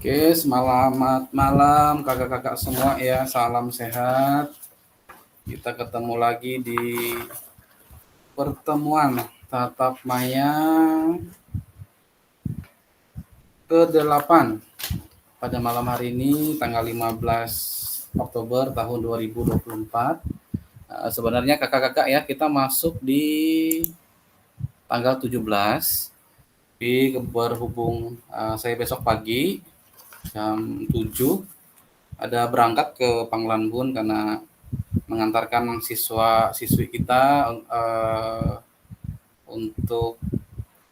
Oke, selamat malam kakak-kakak semua ya, salam sehat. Kita ketemu lagi di pertemuan tatap maya ke-8 pada malam hari ini tanggal 15 Oktober tahun 2024. Sebenarnya kakak-kakak ya, kita masuk di tanggal 17, tapi berhubung saya besok pagi jam 7 ada berangkat ke Panglanbun karena mengantarkan siswa-siswi kita untuk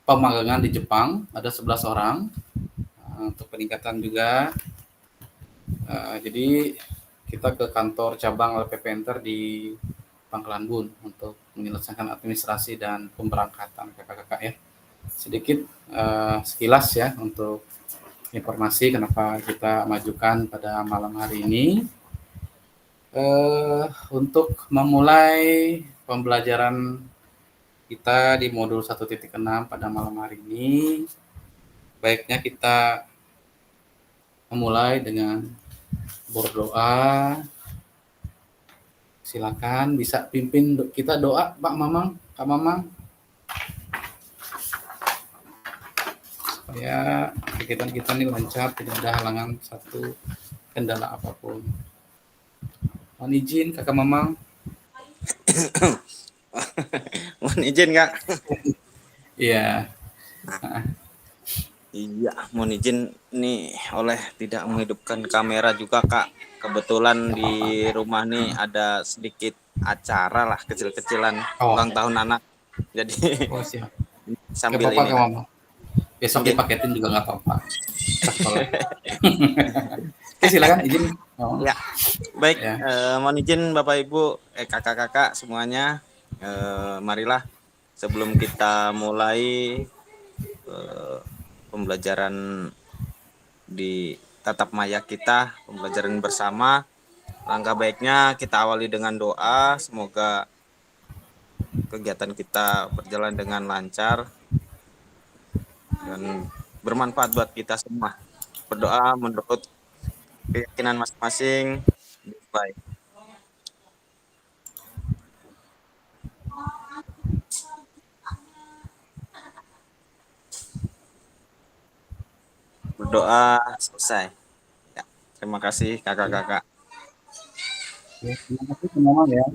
pemagangan di Jepang, ada 11 orang untuk peningkatan juga. Jadi kita ke kantor cabang LPP Enter di Panglanbun untuk menyelesaikan administrasi dan pemberangkatan kakak-kakak ya. Sedikit sekilas ya untuk informasi kenapa kita majukan pada malam hari ini. Untuk memulai pembelajaran kita di modul 1.6 pada malam hari ini, baiknya kita memulai dengan berdoa. Silakan bisa pimpin kita doa, Pak Mamang, Kak Mamang, supaya kegiatan kita ini lancar, tidak ada halangan satu kendala apapun. Mohon izin Kakak Mamang. Mohon izin Kak. Iya. Iya, mohon izin nih oleh tidak menghidupkan kamera juga Kak. Kebetulan di rumah nih ada sedikit acara lah kecil-kecilan ulang tahun anak. Jadi Siap. Gak sambil apa-apa ini Kak lah. Mamang. Besok Izin. dipaketin juga nggak apa-apa. Oke, silakan izin. Ya, baik. Ya. Mohon izin Bapak Ibu, kakak-kakak semuanya. Marilah sebelum kita mulai pembelajaran di tatap maya kita, pembelajaran bersama, langkah baiknya kita awali dengan doa. Semoga kegiatan kita berjalan dengan lancar dan bermanfaat buat kita semua. Berdoa menurut keyakinan masing-masing. Baik. Berdoa selesai. Ya, terima kasih kakak-kakak. Terima kasih teman-teman ya.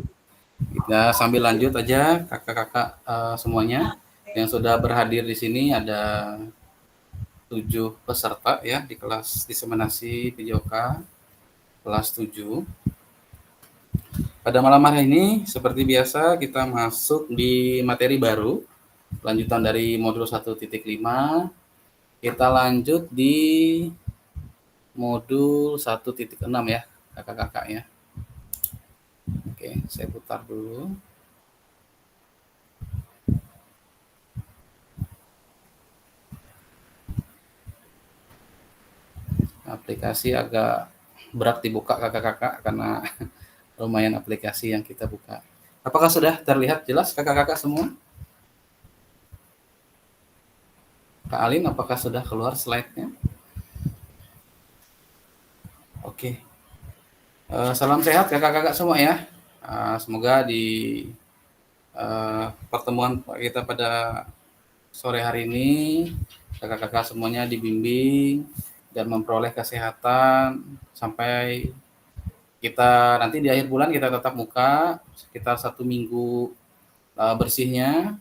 Kita sambil lanjut aja kakak-kakak semuanya yang sudah berhadir di sini, ada 7 peserta ya di kelas diseminasi PJOK kelas 7. Pada malam hari ini seperti biasa kita masuk di materi baru, lanjutan dari modul 1.5. Kita lanjut di modul 1.6 ya kakak-kakak ya. Oke, saya putar dulu. Aplikasi agak berat dibuka kakak-kakak karena lumayan aplikasi yang kita buka. Apakah sudah terlihat jelas kakak-kakak semua? Kak Alin, apakah sudah keluar slide-nya? Oke. Salam sehat kakak-kakak semua ya. Semoga di pertemuan kita pada sore hari ini kakak-kakak semuanya dibimbing dan memperoleh kesehatan sampai kita nanti di akhir bulan kita tetap muka sekitar 1 minggu bersihnya,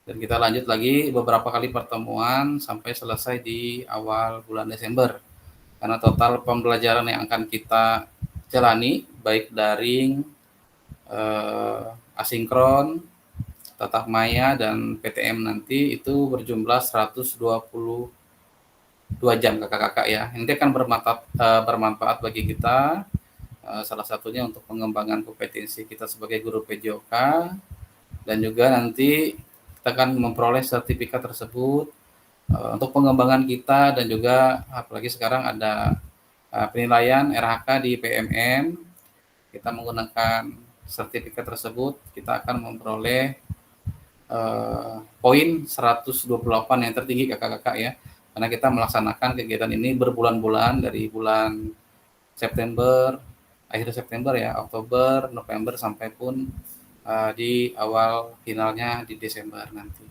dan kita lanjut lagi beberapa kali pertemuan sampai selesai di awal bulan Desember, karena total pembelajaran yang akan kita jalani baik daring, asinkron, tatap maya, dan PTM nanti itu berjumlah 122 jam kakak-kakak ya. Ini akan bermanfaat bagi kita, salah satunya untuk pengembangan kompetensi kita sebagai guru PJOK, dan juga nanti kita akan memperoleh sertifikat tersebut untuk pengembangan kita, dan juga apalagi sekarang ada penilaian RHK di PMM. Kita menggunakan sertifikat tersebut, kita akan memperoleh poin 128 yang tertinggi kakak-kakak ya. karena kita melaksanakan kegiatan ini berbulan-bulan dari bulan September, akhir September ya, Oktober, November sampai pun di awal finalnya di Desember nanti.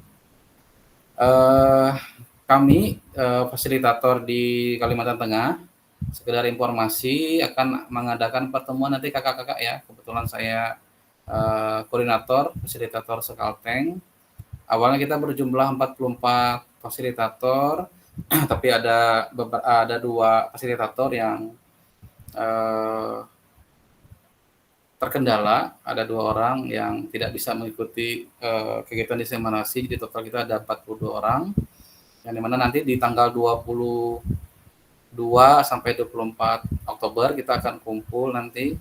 Kami fasilitator di Kalimantan Tengah, sekedar informasi akan mengadakan pertemuan nanti kakak-kakak ya. Kebetulan saya koordinator fasilitator Sekalteng. Awalnya kita berjumlah 44 fasilitator, tapi ada 2 fasilitator yang terkendala, ada 2 orang yang tidak bisa mengikuti kegiatan diseminasi, jadi total kita ada 42 orang, yang dimana nanti di tanggal 22 sampai 24 Oktober kita akan kumpul nanti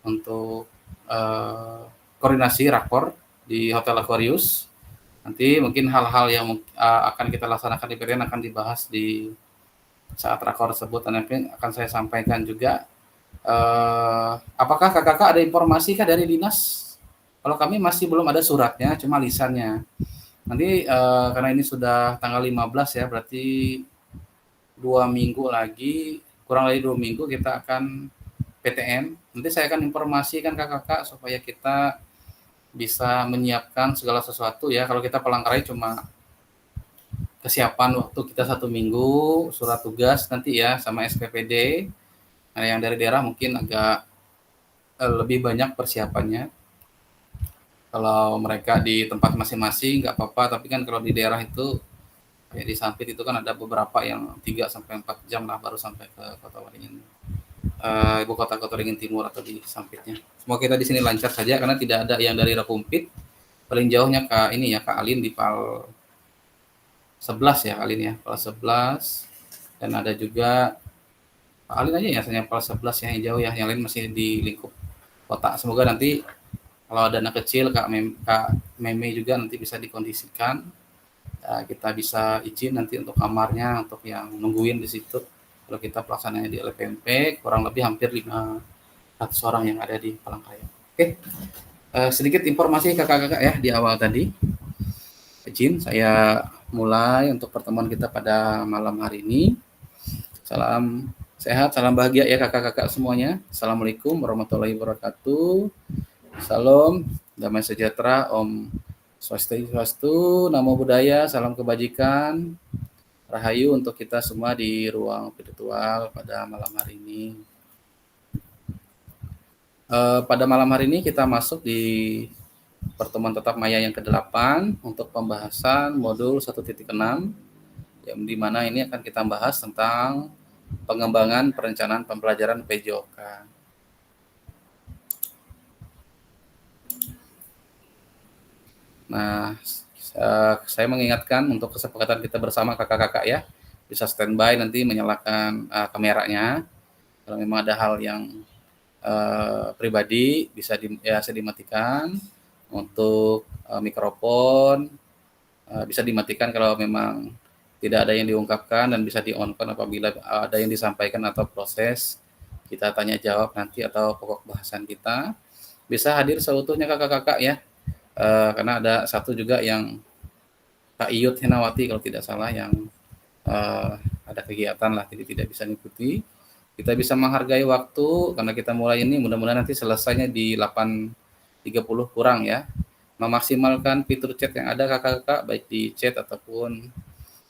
untuk koordinasi rakor di Hotel Aquarius. Nanti mungkin hal-hal yang akan kita laksanakan di PTN akan dibahas di saat rakor tersebut, dan akan saya sampaikan juga. Apakah kakak ada informasi kah dari dinas? Kalau kami masih belum ada suratnya, cuma lisannya. Nanti karena ini sudah tanggal 15 ya, berarti 2 minggu lagi, kurang lebih 2 minggu kita akan PTN. Nanti saya akan informasikan kakak-kakak supaya kita bisa menyiapkan segala sesuatu ya. Kalau kita Palangkaraya cuma kesiapan waktu kita 1 minggu, surat tugas nanti ya sama SPPD. Nah, yang dari daerah mungkin agak lebih banyak persiapannya. Kalau mereka di tempat masing-masing nggak apa-apa, tapi kan kalau di daerah itu kayak di Sampit itu kan ada beberapa yang 3 sampai 4 jam lah baru sampai ke Kota Waringin, ibu kota Kota Waringin Timur atau di Sampitnya. Semoga kita di sini lancar saja karena tidak ada yang dari Rakumpit. Paling jauhnya Kak Alin di Pal 11 ya, Alin ya, Pal 11, dan ada juga Pak Alin aja ya, hanya Pal 11 yang jauh ya, yang lain masih di lingkup kota. Semoga nanti kalau ada anak kecil, Kak Meme juga nanti bisa dikondisikan. Kita bisa izin nanti untuk kamarnya, untuk yang nungguin di situ. Kalau kita pelaksananya di LPMP, kurang lebih hampir 500 orang yang ada di Palangkaraya. Oke, sedikit informasi kakak-kakak ya di awal tadi. Izin saya mulai untuk pertemuan kita pada malam hari ini. Salam sehat, salam bahagia ya kakak-kakak semuanya. Assalamualaikum warahmatullahi wabarakatuh. Salam damai sejahtera, Om Swastiastu, Namo Buddhaya, salam kebajikan, Rahayu untuk kita semua di ruang virtual pada malam hari ini. Pada malam hari ini kita masuk di pertemuan tatap maya yang ke-8 untuk pembahasan modul 1.6, yang dimana ini akan kita bahas tentang pengembangan perencanaan pembelajaran PJOK. Nah, saya mengingatkan untuk kesepakatan kita bersama kakak-kakak ya, bisa standby nanti menyalakan kameranya. Kalau memang ada hal yang pribadi bisa saya dimatikan. Untuk mikrofon bisa dimatikan kalau memang tidak ada yang diungkapkan, dan bisa di-on-kan apabila ada yang disampaikan atau proses kita tanya jawab nanti atau pokok bahasan kita. Bisa hadir seutuhnya kakak-kakak ya. Karena ada satu juga yang Kak Iyut Henawati kalau tidak salah yang ada kegiatan lah, jadi tidak bisa mengikuti. Kita bisa menghargai waktu karena kita mulai ini mudah-mudahan nanti selesainya di 8.30 kurang ya. Memaksimalkan fitur chat yang ada kakak-kakak, baik di chat ataupun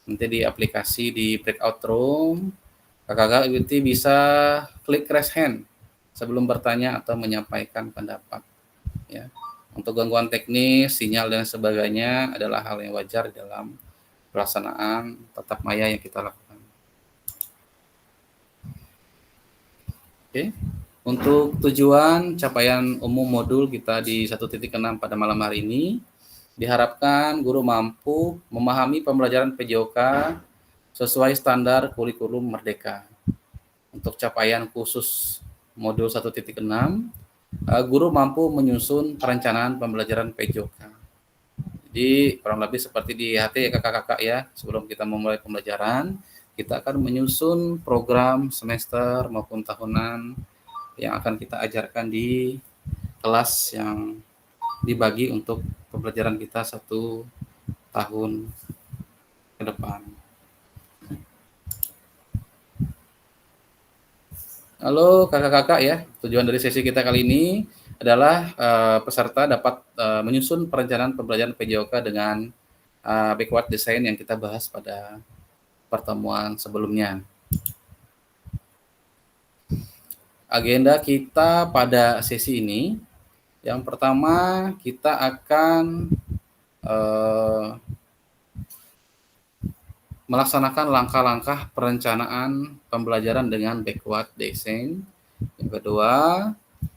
nanti di aplikasi di breakout room. Kakak-kakak bisa klik raise hand sebelum bertanya atau menyampaikan pendapat ya. Untuk gangguan teknis, sinyal dan sebagainya adalah hal yang wajar dalam pelaksanaan tatap maya yang kita lakukan. Oke. Untuk tujuan capaian umum modul kita di 1.6 pada malam hari ini, diharapkan guru mampu memahami pembelajaran PJOK sesuai standar kurikulum Merdeka. Untuk capaian khusus modul 1.6, guru mampu menyusun perencanaan pembelajaran PJOK. Jadi kurang lebih seperti di HT ya kakak-kakak ya, sebelum kita memulai pembelajaran, kita akan menyusun program semester maupun tahunan yang akan kita ajarkan di kelas yang dibagi untuk pembelajaran kita 1 tahun ke depan. Halo kakak-kakak ya, tujuan dari sesi kita kali ini adalah peserta dapat menyusun perencanaan pembelajaran PJOK dengan backward design yang kita bahas pada pertemuan sebelumnya. Agenda kita pada sesi ini, yang pertama kita akan melaksanakan langkah-langkah perencanaan pembelajaran dengan backward design. Yang kedua,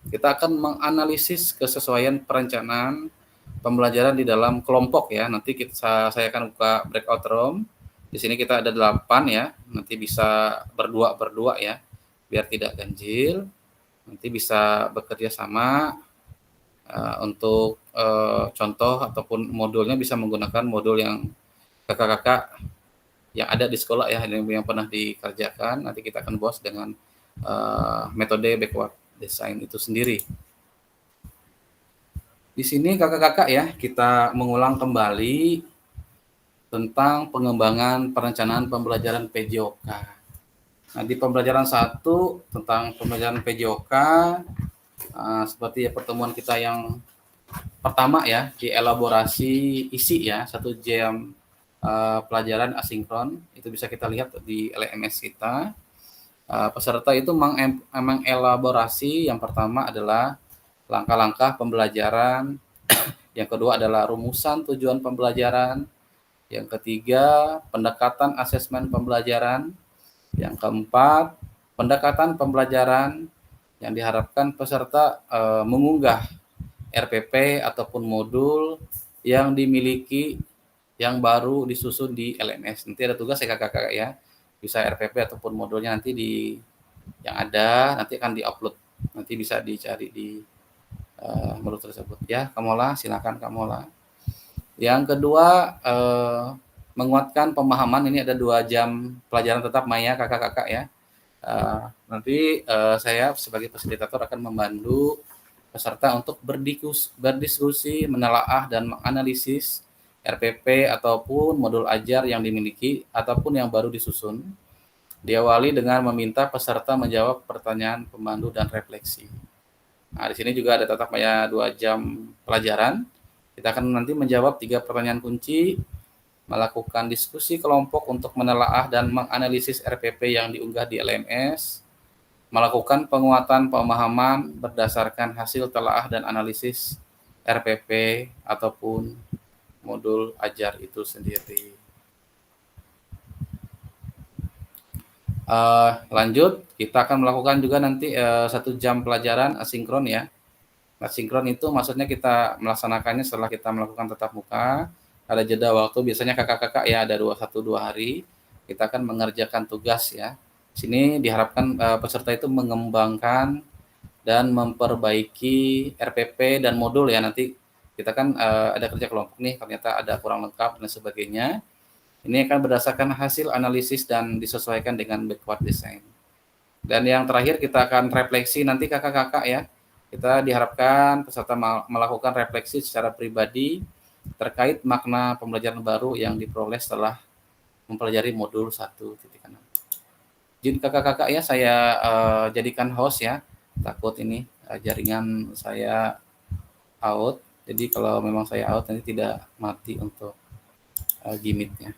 kita akan menganalisis kesesuaian perencanaan pembelajaran di dalam kelompok ya. Nanti saya akan buka breakout room. Di sini kita ada 8 ya. Nanti bisa berdua ya, biar tidak ganjil. Nanti bisa bekerja sama untuk contoh ataupun modulnya bisa menggunakan modul yang kakak-kakak yang ada di sekolah ya, yang pernah dikerjakan. Nanti kita akan bahas dengan metode backward design itu sendiri. Di sini kakak-kakak ya, kita mengulang kembali tentang pengembangan perencanaan pembelajaran PJOK. Nah, di pembelajaran 1 tentang pembelajaran PJOK, seperti pertemuan kita yang pertama ya, di elaborasi isi ya, 1 jam pelajaran asinkron, itu bisa kita lihat di LMS kita. Peserta itu mengelaborasi, yang pertama adalah langkah-langkah pembelajaran, yang kedua adalah rumusan tujuan pembelajaran, yang ketiga pendekatan asesmen pembelajaran, yang keempat pendekatan pembelajaran yang diharapkan peserta mengunggah RPP ataupun modul yang dimiliki yang baru disusun di LMS. Nanti ada tugas ya kakak-kakak ya, bisa RPP ataupun modulnya nanti yang ada nanti akan diupload, nanti bisa dicari di modul tersebut ya. Kamola, silakan Kamola. Yang kedua, menguatkan pemahaman. Ini ada 2 jam pelajaran tetap Maya kakak-kakak ya. Nanti saya sebagai fasilitator akan membantu peserta untuk berdiskusi, menelaah dan menganalisis RPP ataupun modul ajar yang dimiliki ataupun yang baru disusun. Diawali dengan meminta peserta menjawab pertanyaan pemandu dan refleksi. Nah, di sini juga ada tatap maya 2 jam pelajaran. Kita akan nanti menjawab 3 pertanyaan kunci, melakukan diskusi kelompok untuk menelaah dan menganalisis RPP yang diunggah di LMS, melakukan penguatan pemahaman berdasarkan hasil telaah dan analisis RPP ataupun modul ajar itu sendiri. Lanjut, kita akan melakukan juga nanti 1 jam pelajaran asinkron ya. Asinkron itu maksudnya kita melaksanakannya setelah kita melakukan tatap muka, ada jeda waktu, biasanya kakak-kakak ya ada 1-2 hari, kita akan mengerjakan tugas ya. Sini diharapkan peserta itu mengembangkan dan memperbaiki RPP dan modul ya. Nanti kita kan ada kerja kelompok nih, ternyata ada kurang lengkap dan sebagainya. Ini akan berdasarkan hasil analisis dan disesuaikan dengan backward design. Dan yang terakhir kita akan refleksi nanti kakak-kakak ya. Kita diharapkan peserta melakukan refleksi secara pribadi terkait makna pembelajaran baru yang diperoleh setelah mempelajari modul 1.6. Jadi kakak-kakak ya, saya jadikan host ya. Takut ini jaringan saya out. Jadi kalau memang saya out nanti tidak mati untuk gimmicknya.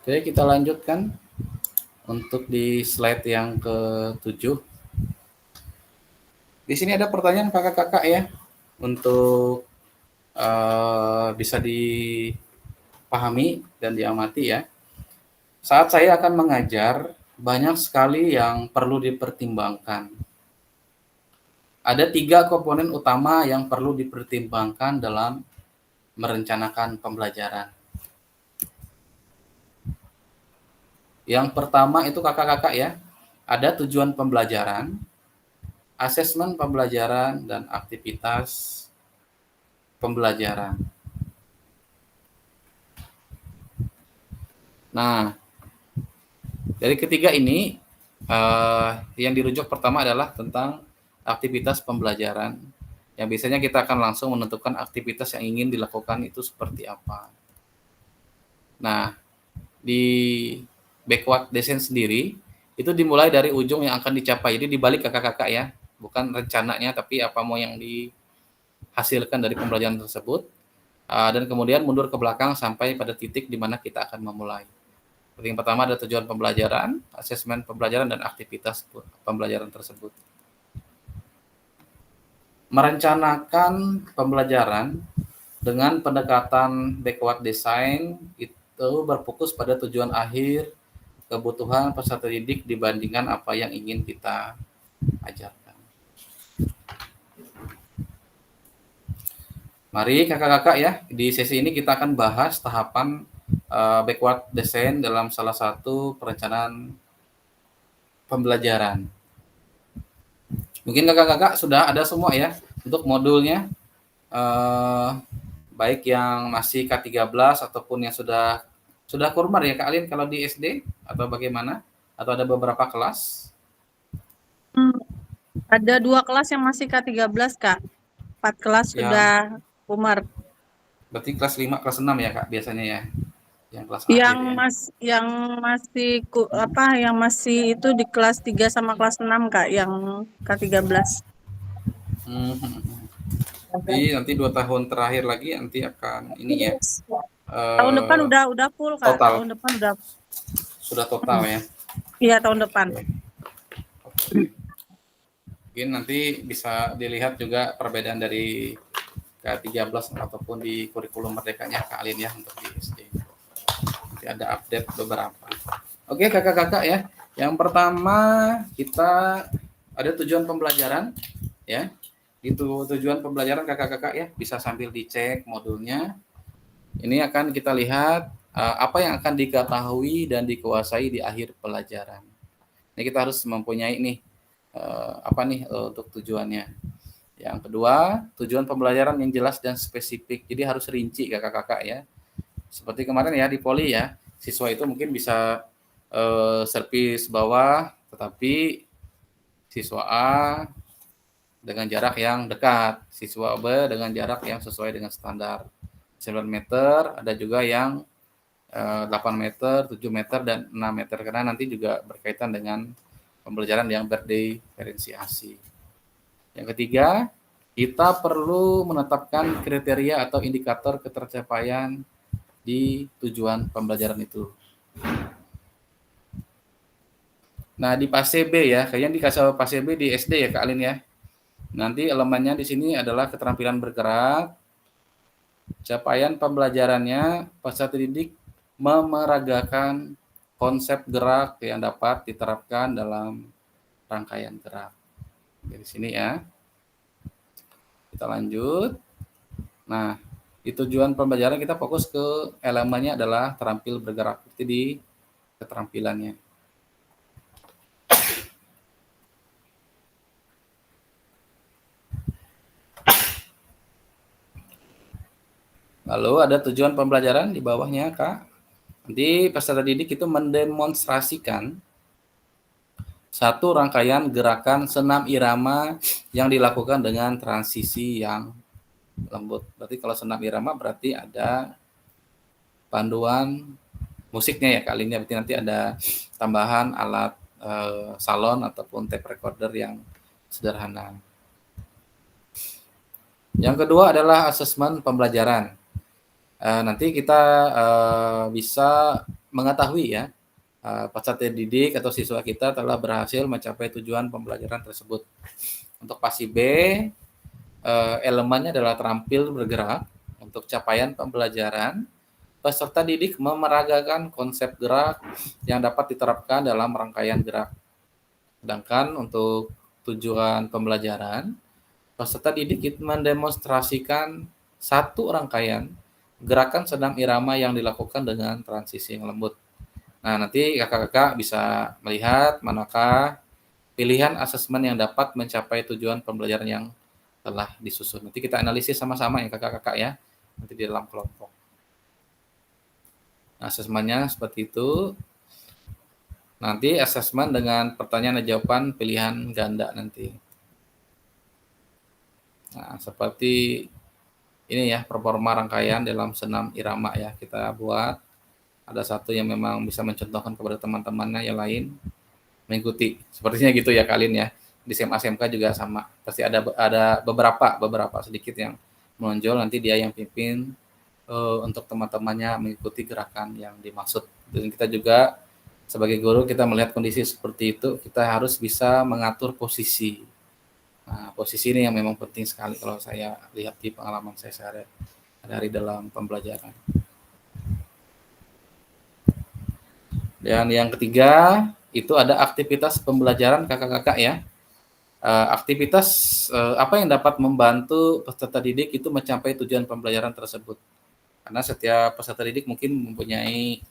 Oke, kita lanjutkan untuk di slide yang ke-7. Di sini ada pertanyaan kakak-kakak ya, untuk bisa dipahami dan diamati ya. Saat saya akan mengajar, banyak sekali yang perlu dipertimbangkan. Ada 3 komponen utama yang perlu dipertimbangkan dalam merencanakan pembelajaran. Yang pertama itu kakak-kakak ya, ada tujuan pembelajaran, asesmen pembelajaran, dan aktivitas pembelajaran. Nah, dari ketiga ini yang dirujuk pertama adalah tentang aktivitas pembelajaran yang biasanya kita akan langsung menentukan aktivitas yang ingin dilakukan itu seperti apa. Nah, di backward design sendiri itu dimulai dari ujung yang akan dicapai. Jadi dibalik kakak-kakak ya, bukan rencananya tapi apa mau yang dihasilkan dari pembelajaran tersebut, dan kemudian mundur ke belakang sampai pada titik di mana kita akan memulai. Yang pertama ada tujuan pembelajaran, asesmen pembelajaran, dan aktivitas pembelajaran tersebut. Merencanakan pembelajaran dengan pendekatan backward design itu berfokus pada tujuan akhir, kebutuhan peserta didik dibandingkan apa yang ingin kita ajarkan. Mari kakak-kakak ya, di sesi ini kita akan bahas tahapan backward design dalam salah satu perencanaan pembelajaran. Mungkin kakak-kakak sudah ada semua ya untuk modulnya, baik yang masih K13 ataupun yang sudah kurmar ya Kak Alin kalau di SD atau bagaimana? Atau ada beberapa kelas? Ada 2 kelas yang masih K13 Kak. 4 kelas sudah kumar. Berarti kelas 5, kelas 6 ya Kak biasanya ya? Yang kelas Yang akhir ya? yang masih yang masih itu di kelas 3 sama kelas 6 Kak, yang K13. Nanti 2 tahun terakhir lagi nanti akan ini ya. Tahun depan udah full Kak. Total. Tahun depan udah. Sudah total ya? Iya, tahun depan. Oke. Mungkin nanti bisa dilihat juga perbedaan dari K13 ataupun di kurikulum merdekanya Kak Alin ya untuk di SD. Nanti ada update beberapa. Oke kakak-kakak ya. Yang pertama kita ada tujuan pembelajaran ya. Itu tujuan pembelajaran kakak-kakak ya, bisa sambil dicek modulnya. Ini akan kita lihat apa yang akan diketahui dan dikuasai di akhir pelajaran. Ini kita harus mempunyai nih untuk tujuannya. Yang kedua, tujuan pembelajaran yang jelas dan spesifik. Jadi harus rinci kakak-kakak ya. Seperti kemarin ya di poli ya, siswa itu mungkin bisa servis bawah, tetapi siswa A dengan jarak yang dekat, siswa B dengan jarak yang sesuai dengan standar 9 meter, ada juga yang 8 meter, 7 meter, dan 6 meter, karena nanti juga berkaitan dengan pembelajaran yang berdiferensiasi. Yang ketiga, kita perlu menetapkan kriteria atau indikator ketercapaian di tujuan pembelajaran itu. Nah, di fase B ya, kayaknya dikasih fase B di SD ya Kak Alin ya. Nanti elemennya di sini adalah keterampilan bergerak, capaian pembelajarannya, peserta didik memeragakan konsep gerak yang dapat diterapkan dalam rangkaian gerak. Dari sini ya. Kita lanjut. Nah, di tujuan pembelajaran kita fokus ke elemennya adalah terampil bergerak. Itu di keterampilannya. Lalu ada tujuan pembelajaran di bawahnya, Kak. Nanti peserta didik itu mendemonstrasikan satu rangkaian gerakan senam irama yang dilakukan dengan transisi yang lembut. Berarti kalau senam irama berarti ada panduan musiknya ya kali ini. Berarti nanti ada tambahan alat salon ataupun tape recorder yang sederhana. Yang kedua adalah asesmen pembelajaran. Nanti kita bisa mengetahui ya peserta didik atau siswa kita telah berhasil mencapai tujuan pembelajaran tersebut. Untuk fase B, elemennya adalah terampil bergerak. Untuk capaian pembelajaran, peserta didik memeragakan konsep gerak yang dapat diterapkan dalam rangkaian gerak. Sedangkan untuk tujuan pembelajaran, peserta didik mendemonstrasikan satu rangkaian gerakan senam irama yang dilakukan dengan transisi yang lembut. Nah, nanti kakak-kakak bisa melihat manakah pilihan asesmen yang dapat mencapai tujuan pembelajaran yang telah disusun. Nanti kita analisis sama-sama ya kakak-kakak ya, nanti di dalam kelompok. Nah, asesmennya seperti itu. Nanti asesmen dengan pertanyaan dan jawaban pilihan ganda nanti. Nah, seperti ini ya, performa rangkaian dalam senam irama ya kita buat. Ada satu yang memang bisa mencontohkan kepada teman-temannya yang lain mengikuti. Sepertinya gitu ya kalian ya. Di SMA SMK juga sama. Pasti ada beberapa sedikit yang menonjol, nanti dia yang pimpin untuk teman-temannya mengikuti gerakan yang dimaksud. Dan kita juga sebagai guru kita melihat kondisi seperti itu, kita harus bisa mengatur posisi. Nah, posisi ini yang memang penting sekali kalau saya lihat di pengalaman saya sehari-hari dalam pembelajaran. Dan yang ketiga, itu ada aktivitas pembelajaran kakak-kakak ya. Aktivitas apa yang dapat membantu peserta didik itu mencapai tujuan pembelajaran tersebut. Karena setiap peserta didik mungkin mempunyai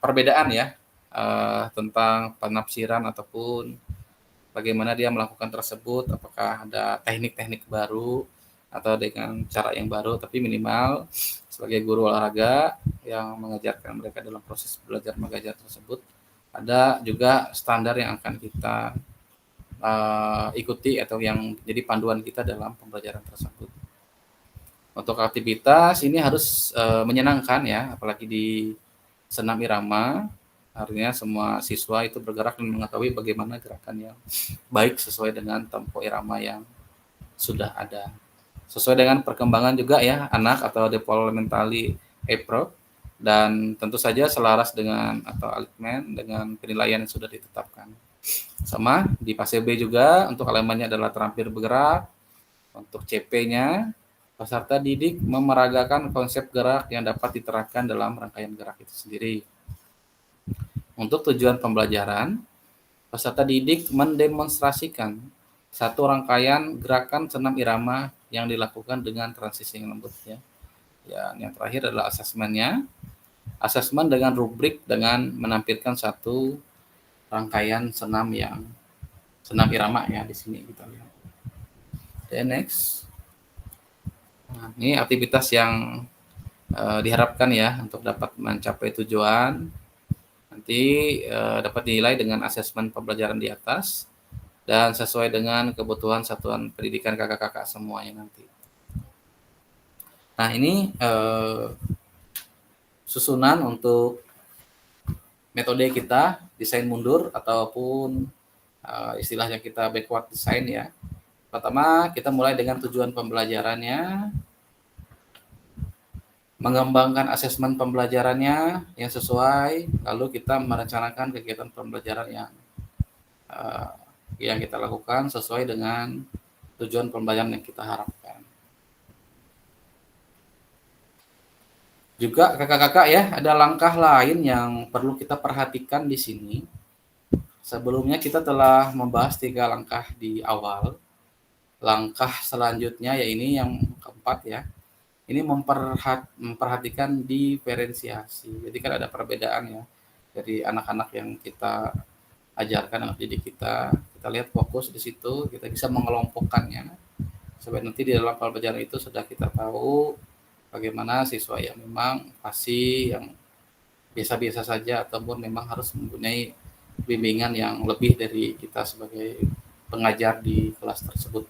perbedaan ya tentang penafsiran ataupun bagaimana dia melakukan tersebut, apakah ada teknik-teknik baru atau dengan cara yang baru, tapi minimal sebagai guru olahraga yang mengajarkan mereka dalam proses belajar mengajar tersebut, ada juga standar yang akan kita ikuti atau yang jadi panduan kita dalam pembelajaran tersebut. Untuk aktivitas ini harus menyenangkan ya, apalagi di senam irama. Artinya semua siswa itu bergerak dan mengetahui bagaimana gerakan yang baik sesuai dengan tempo irama yang sudah ada. Sesuai dengan perkembangan juga ya anak atau developmentally approach, dan tentu saja selaras dengan atau align dengan penilaian yang sudah ditetapkan. Sama di fase B juga untuk elemennya adalah terampil bergerak. Untuk CP-nya, peserta didik memeragakan konsep gerak yang dapat diterapkan dalam rangkaian gerak itu sendiri. Untuk tujuan pembelajaran, peserta didik mendemonstrasikan satu rangkaian gerakan senam irama yang dilakukan dengan transisi yang lembut ya. Yang terakhir adalah asesmennya. Asesmen dengan rubrik dengan menampilkan satu rangkaian senam irama ya di sini kita lihat. Dan next. Nah, ini aktivitas yang diharapkan ya untuk dapat mencapai tujuan. Nanti dapat dinilai dengan asesmen pembelajaran di atas dan sesuai dengan kebutuhan satuan pendidikan kakak-kakak semuanya nanti. Nah, ini susunan untuk metode kita desain mundur ataupun istilahnya kita backward design ya. Pertama, kita mulai dengan tujuan pembelajarannya, mengembangkan asesmen pembelajarannya yang sesuai, lalu kita merencanakan kegiatan pembelajaran yang kita lakukan sesuai dengan tujuan pembelajaran yang kita harapkan. Juga kakak-kakak ya, ada langkah lain yang perlu kita perhatikan di sini. Sebelumnya kita telah membahas 3 langkah di awal. Langkah selanjutnya ya ini yang keempat ya. Ini memperhatikan diferensiasi. Jadi kan ada perbedaan ya dari anak-anak yang kita ajarkan, anak didik kita. Kita lihat fokus di situ, kita bisa mengelompokkannya. Supaya nanti di dalam pembelajaran itu sudah kita tahu bagaimana siswa yang memang fasih, yang biasa-biasa saja, ataupun memang harus mempunyai bimbingan yang lebih dari kita sebagai pengajar di kelas tersebut.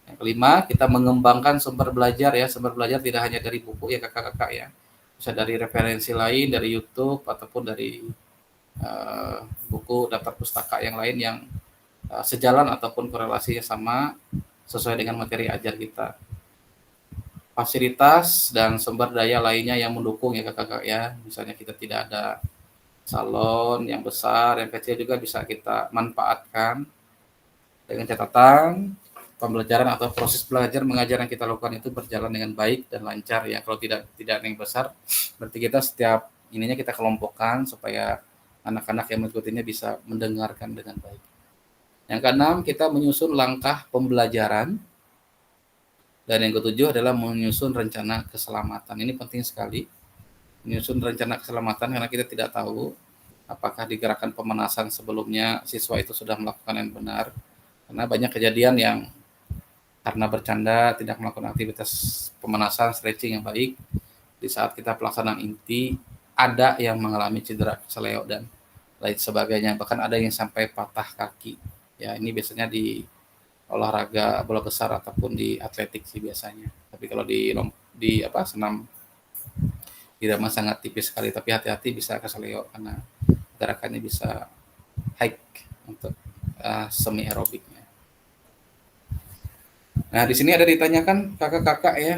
Yang kelima, kita mengembangkan sumber belajar ya. Sumber belajar tidak hanya dari buku ya kakak-kakak ya. Bisa dari referensi lain, dari YouTube, ataupun dari buku daftar pustaka yang lain yang sejalan ataupun korelasinya sama sesuai dengan materi ajar kita. Fasilitas dan sumber daya lainnya yang mendukung ya kakak-kakak ya. Misalnya kita tidak ada salon yang besar, yang kecil juga bisa kita manfaatkan dengan catatan pembelajaran atau proses belajar mengajar yang kita lakukan itu berjalan dengan baik dan lancar ya. Kalau tidak ada yang besar, berarti kita setiap ininya kita kelompokkan supaya anak-anak yang mengikutinya bisa mendengarkan dengan baik. Yang keenam, kita menyusun langkah pembelajaran. Dan yang ketujuh adalah menyusun rencana keselamatan. Ini penting sekali, menyusun rencana keselamatan karena kita tidak tahu apakah di gerakan pemanasan sebelumnya siswa itu sudah melakukan yang benar. Karena banyak kejadian yang karena bercanda tidak melakukan aktivitas pemanasan, stretching yang baik. Di saat kita pelaksanaan inti, ada yang mengalami cedera keseleo dan lain sebagainya. Bahkan ada yang sampai patah kaki. Ya, ini biasanya olahraga bola besar ataupun di atletik sih biasanya. Tapi kalau di senam irama sangat tipis sekali, tapi hati-hati bisa keseleo karena gerakannya bisa hike untuk semi aerobiknya. Nah, di sini ada ditanyakan kakak-kakak ya,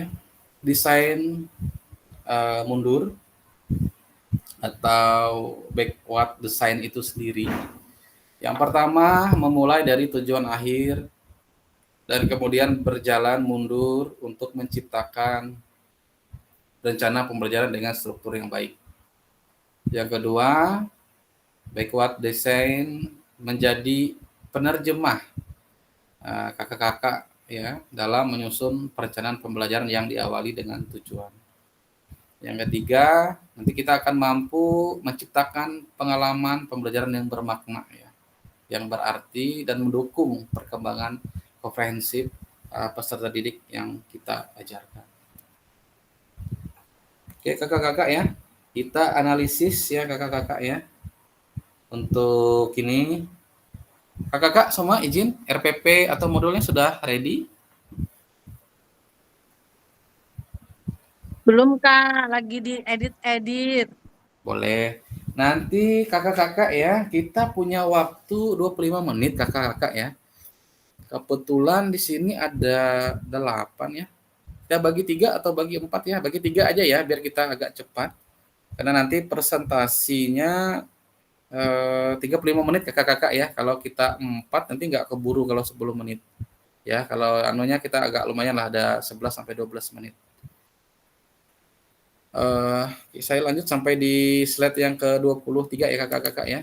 desain mundur atau backward design itu sendiri. Yang pertama, memulai dari tujuan akhir dan kemudian berjalan mundur untuk menciptakan rencana pembelajaran dengan struktur yang baik. Yang kedua, backward design menjadi penerjemah kakak-kakak ya dalam menyusun perencanaan pembelajaran yang diawali dengan tujuan. Yang ketiga, nanti kita akan mampu menciptakan pengalaman pembelajaran yang bermakna ya, yang berarti dan mendukung perkembangan komprehensif peserta didik yang kita ajarkan. Oke, kakak-kakak ya, kita analisis ya kakak-kakak ya. Untuk ini, kakak-kakak semua izin RPP atau modulnya sudah ready? Belum Kak, lagi diedit-edit. Boleh. Nanti kakak-kakak ya, kita punya waktu 25 menit kakak-kakak ya. Kebetulan di sini ada 8 ya. Kita bagi 3 atau bagi 4 ya. Bagi 3 aja ya, biar kita agak cepat. Karena nanti presentasinya 35 menit kakak-kakak ya. Kalau kita 4 nanti nggak keburu kalau 10 menit. Ya, kalau anunya kita agak lumayan lah, ada 11 sampai 12 menit. Saya lanjut sampai di slide yang ke-23 ya kakak-kakak ya.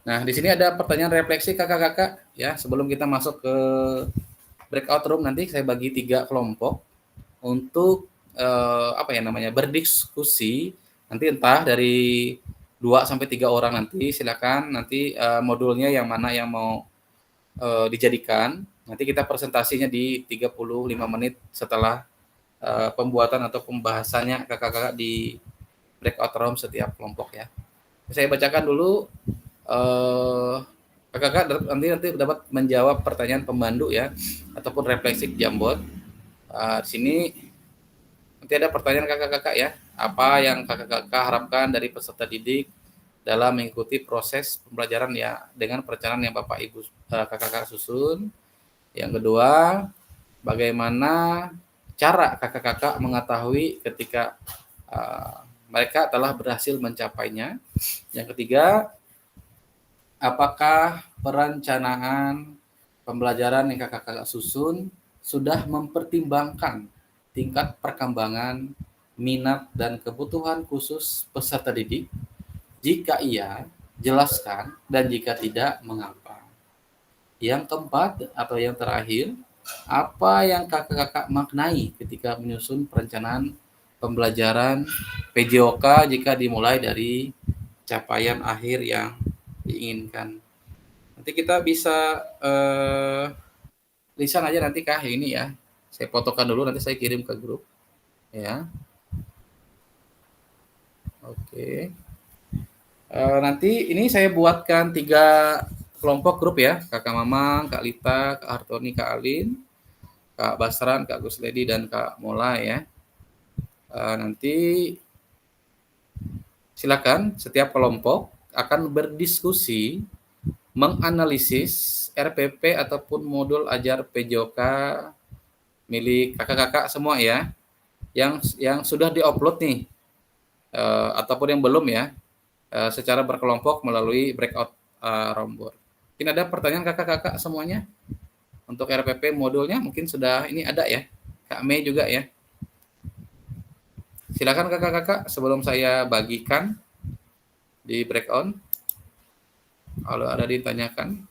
Nah, di sini ada pertanyaan refleksi kakak-kakak ya. Sebelum kita masuk ke breakout room, nanti saya bagi 3 kelompok untuk berdiskusi. Nanti entah dari 2 sampai 3 orang nanti, silakan nanti modulnya yang mana yang mau dijadikan. Nanti kita presentasinya di 35 menit setelah pembuatan atau pembahasannya kakak-kakak di breakout room setiap kelompok ya. Saya bacakan dulu, kakak-kakak nanti dapat menjawab pertanyaan pembantu ya, ataupun refleksi Jamboard. Di sini nanti ada pertanyaan kakak-kakak ya, apa yang kakak-kakak harapkan dari peserta didik dalam mengikuti proses pembelajaran ya dengan perencanaan yang Bapak Ibu kakak-kakak susun. Yang kedua, bagaimana cara kakak-kakak mengetahui ketika mereka telah berhasil mencapainya. Yang ketiga, apakah perencanaan pembelajaran yang kakak-kakak susun sudah mempertimbangkan tingkat perkembangan, minat, dan kebutuhan khusus peserta didik? Jika iya, jelaskan, dan jika tidak, mengapa. Yang keempat atau yang terakhir, apa yang kakak-kakak maknai ketika menyusun perencanaan pembelajaran PJOK jika dimulai dari capaian akhir yang diinginkan. Nanti kita bisa lisan aja nanti Kak ini ya. Saya fotokan dulu, nanti saya kirim ke grup ya. Oke. Nanti ini saya buatkan 3 kelompok grup ya, Kakak Mamang, Kak Lita, Kak Hartoni, Kak Alin, Kak Basran, Kak Gusledi, dan Kak Mola ya. Nanti silakan setiap kelompok akan berdiskusi menganalisis RPP ataupun modul ajar PJOK milik kakak-kakak semua ya, yang sudah diupload nih ataupun yang belum ya, secara berkelompok melalui breakout room board. Mungkin ada pertanyaan kakak-kakak semuanya untuk RPP modulnya, mungkin sudah ini ada ya, Kak Mei juga ya. Silakan kakak-kakak sebelum saya bagikan di breakout. Kalau ada ditanyakan.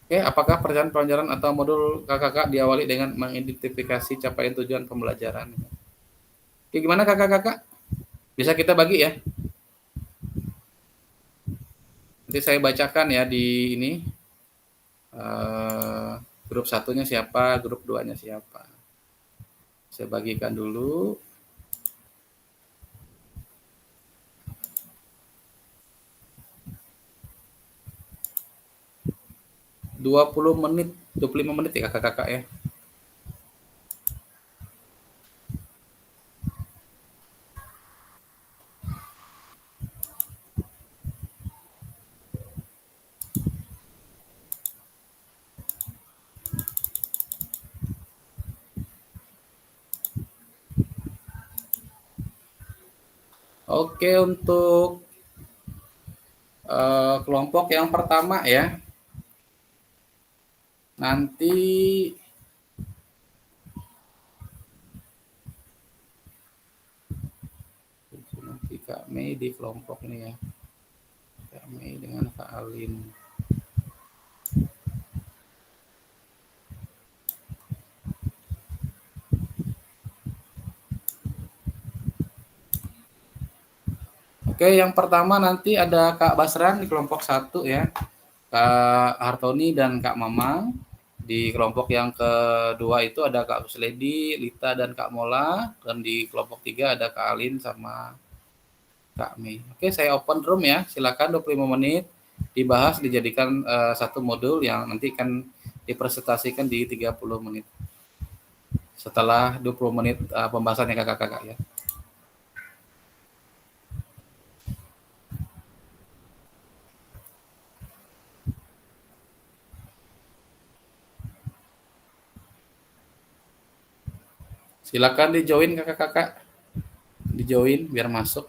Oke, apakah perjalanan pelajaran atau modul kakak-kakak diawali dengan mengidentifikasi capaian tujuan pembelajaran? Oke, gimana kakak-kakak? Bisa kita bagi ya? Nanti saya bacakan ya di ini. Grup 1-nya siapa, grup 2-nya siapa. Saya bagikan dulu. 20 menit, 25 menit ya kakak-kakak ya. Oke, untuk kelompok yang pertama ya, nanti Kak Mei di kelompok ini ya, Kak Mei dengan Kak Alin. Oke, yang pertama nanti ada Kak Basran di kelompok 1 ya, Kak Hartoni dan Kak Mamang. Di kelompok yang kedua itu ada Kak Rusledi, Lita dan Kak Mola, dan di kelompok 3 ada Kak Alin sama Kak Mei. Oke, saya open room ya. Silakan 25 menit dibahas, dijadikan satu modul yang nanti akan dipresentasikan di 30 menit. Setelah 20 menit pembahasannya kakak-kakak ya. Silakan di join kakak-kakak, di join biar masuk.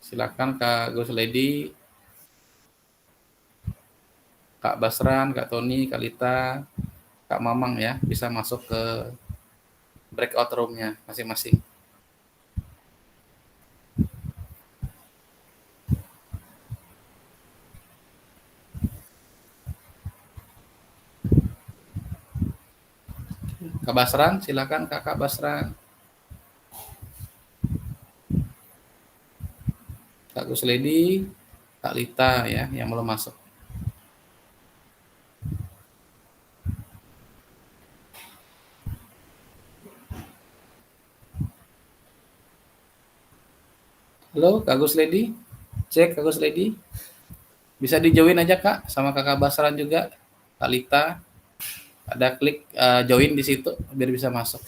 Silakan Kak Gus Lady, Kak Basran, Kak Tony, Kak Lita, Kak Mamang ya, bisa masuk ke breakout room-nya masing-masing. Kak Basran, silakan Kakak Basran. Kak Gus Lady, Kak Lita ya yang belum masuk. Halo Kak Gus Lady, cek Kak Gus Lady. Bisa di join aja Kak sama Kakak Basran juga, Kak Lita. Ada klik join di situ biar bisa masuk.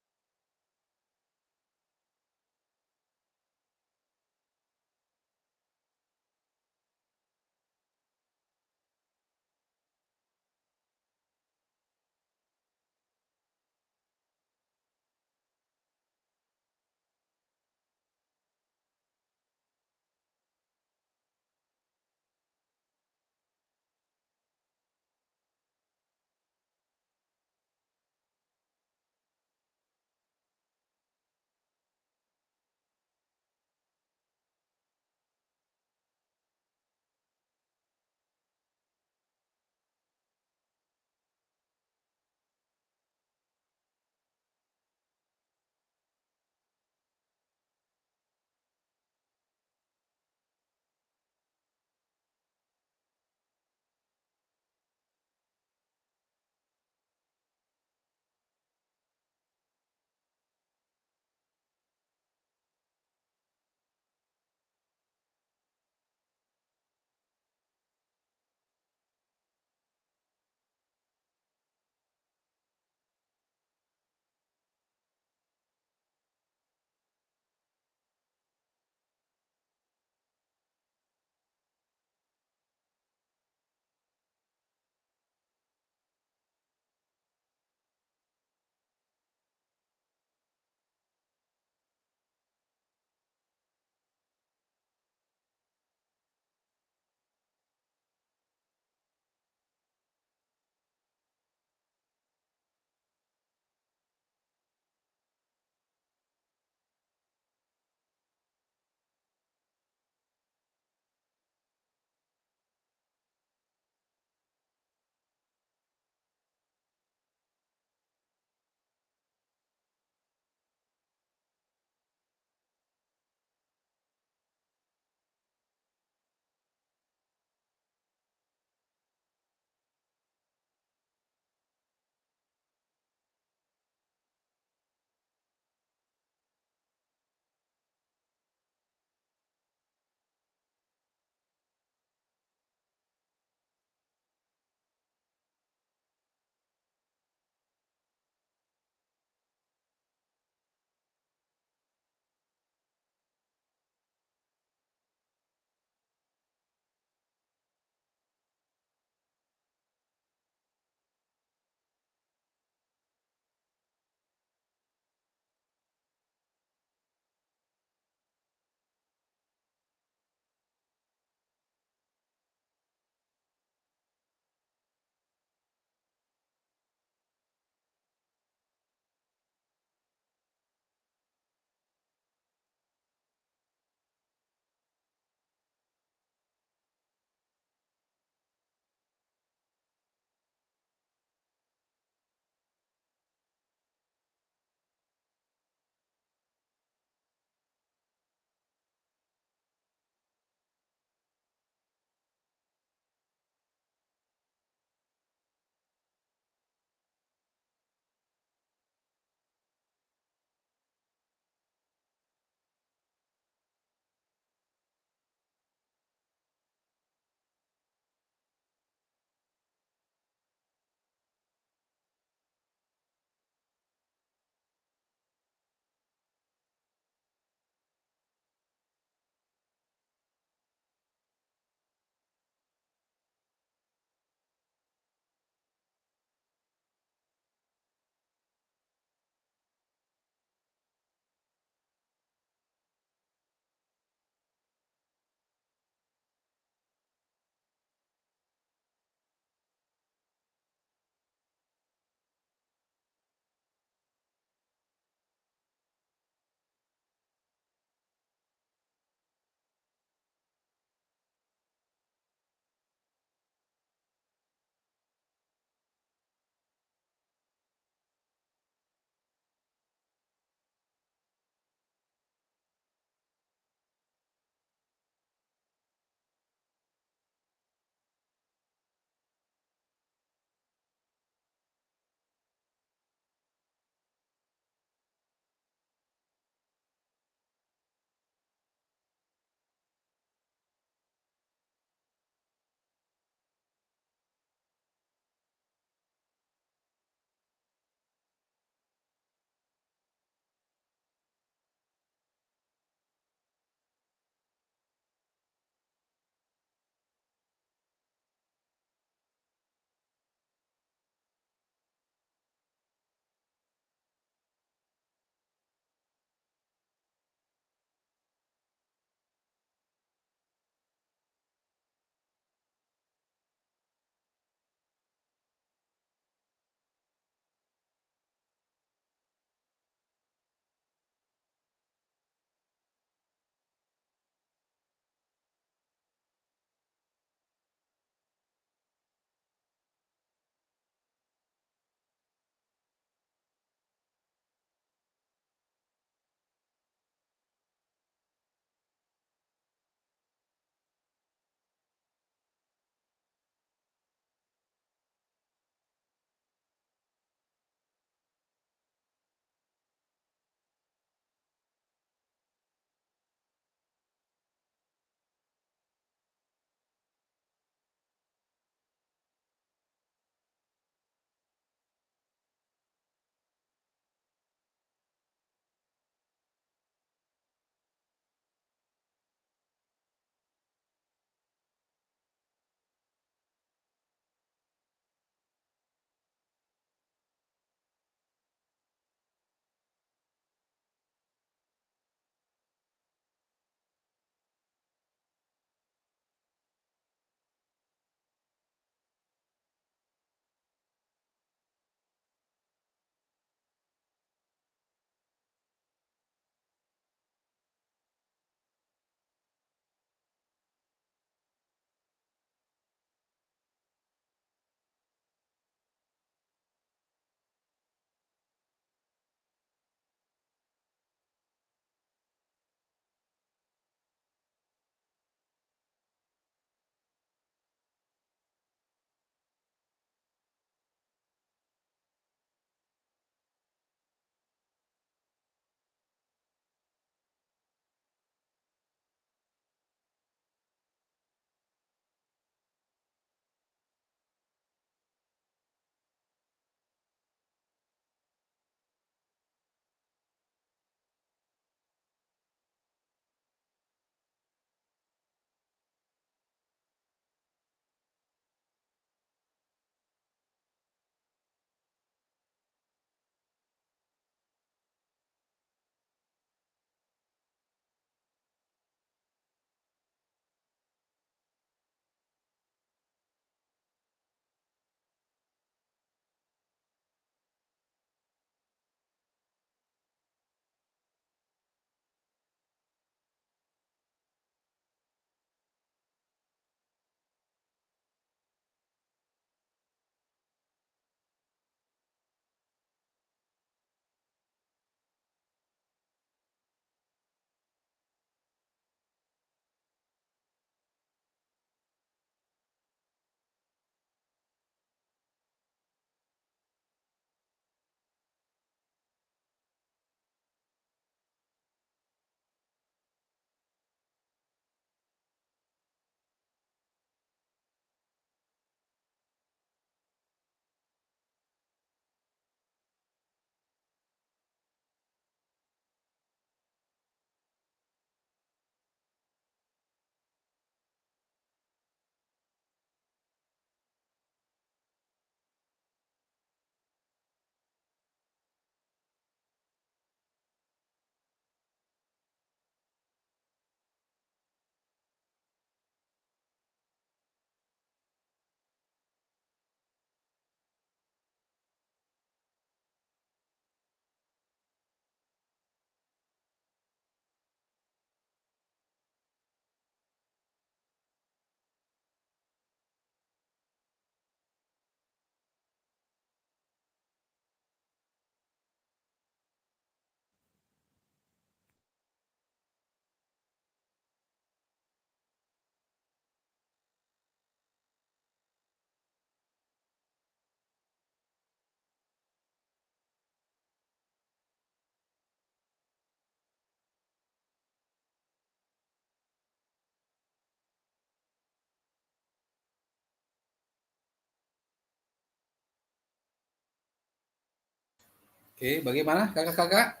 Oke, bagaimana kakak-kakak?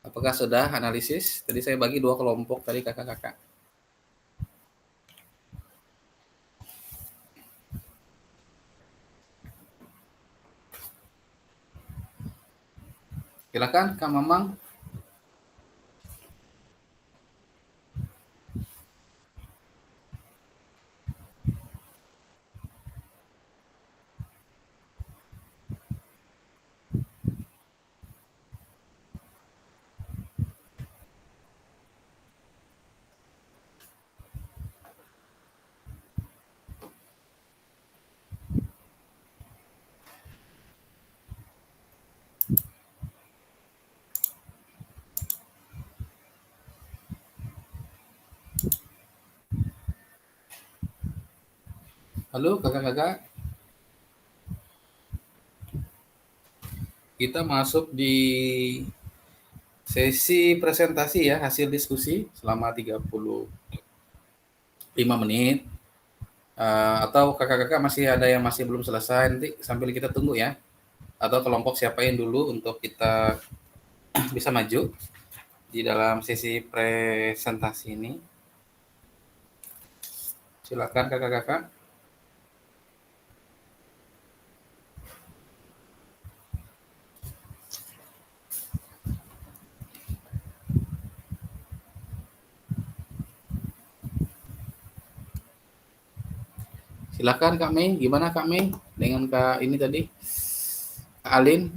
Apakah sudah analisis? Tadi saya bagi 2 kelompok tadi kakak-kakak. Silakan Kak Mamang. Halo kakak-kakak. Kita masuk di sesi presentasi ya, hasil diskusi selama 35 menit. Atau kakak-kakak masih ada yang masih belum selesai, nanti sambil kita tunggu ya. Atau kelompok siapain dulu untuk kita bisa maju di dalam sesi presentasi ini. Silakan kakak-kakak. Silakan Kak Mei, gimana Kak Mei dengan Kak ini tadi? Kak Alin.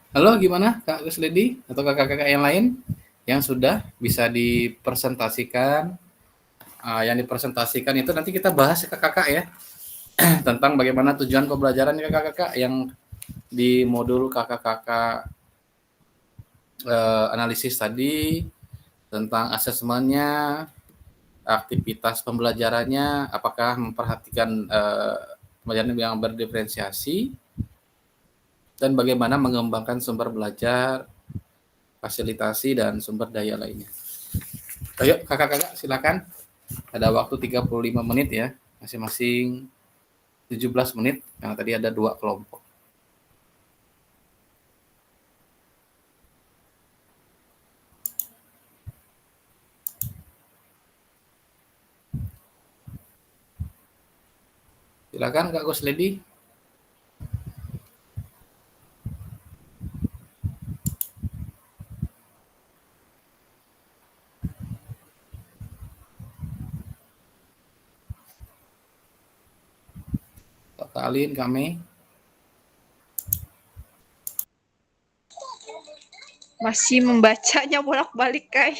Halo, gimana Kak Gusledi atau kakak-kakak yang lain yang sudah bisa dipresentasikan? Yang dipresentasikan itu nanti kita bahas ya kakak-kakak ya tentang bagaimana tujuan pembelajaran kakak-kakak yang di modul kakak-kakak analisis tadi, tentang asesmennya, aktivitas pembelajarannya, apakah memperhatikan pembelajaran yang berdiferensiasi, dan bagaimana mengembangkan sumber belajar fasilitasi, dan sumber daya lainnya. Ayo kakak-kakak silakan. Ada waktu 35 menit ya, masing-masing 17 menit. Nah, tadi ada 2 kelompok. Silakan Kak Gosledi. Kak Alin, kami. Masih membacanya bolak-balik, Kak.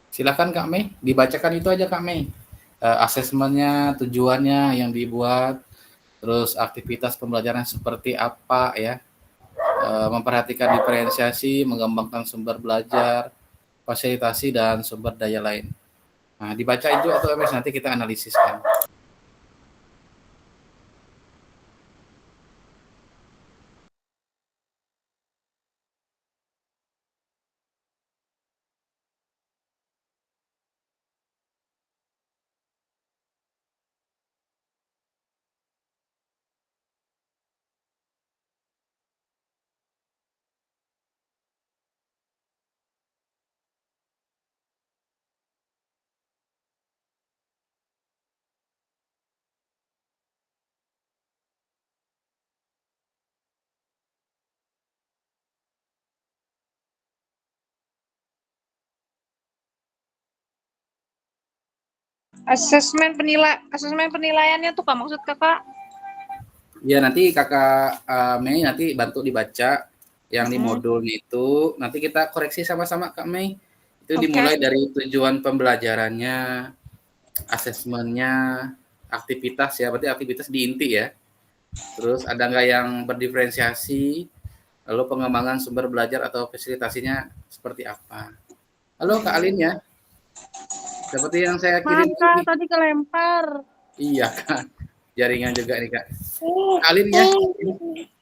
Silakan Kak Mei, dibacakan itu aja Kak Mei. Asesmennya, tujuannya yang dibuat, terus aktivitas pembelajaran seperti apa ya, memperhatikan diferensiasi, mengembangkan sumber belajar, fasilitasi, dan sumber daya lain. Nah, dibaca itu atau MS nanti kita analisiskan. Asesmen penilaiannya tuh Kak, maksud Kakak? Ya nanti kakak Mei nanti bantu dibaca yang di modul itu, nanti kita koreksi sama-sama Kak Mei. Itu dimulai dari tujuan pembelajarannya, asesmennya, aktivitas ya, berarti aktivitas di inti ya. Terus ada nggak yang berdiferensiasi, lalu pengembangan sumber belajar atau fasilitasinya seperti apa. Halo Kak Alin ya, seperti yang saya kirim Kak, tadi kelempar. Iya Kak, jaringan juga nih Kak. Kak Alin ya,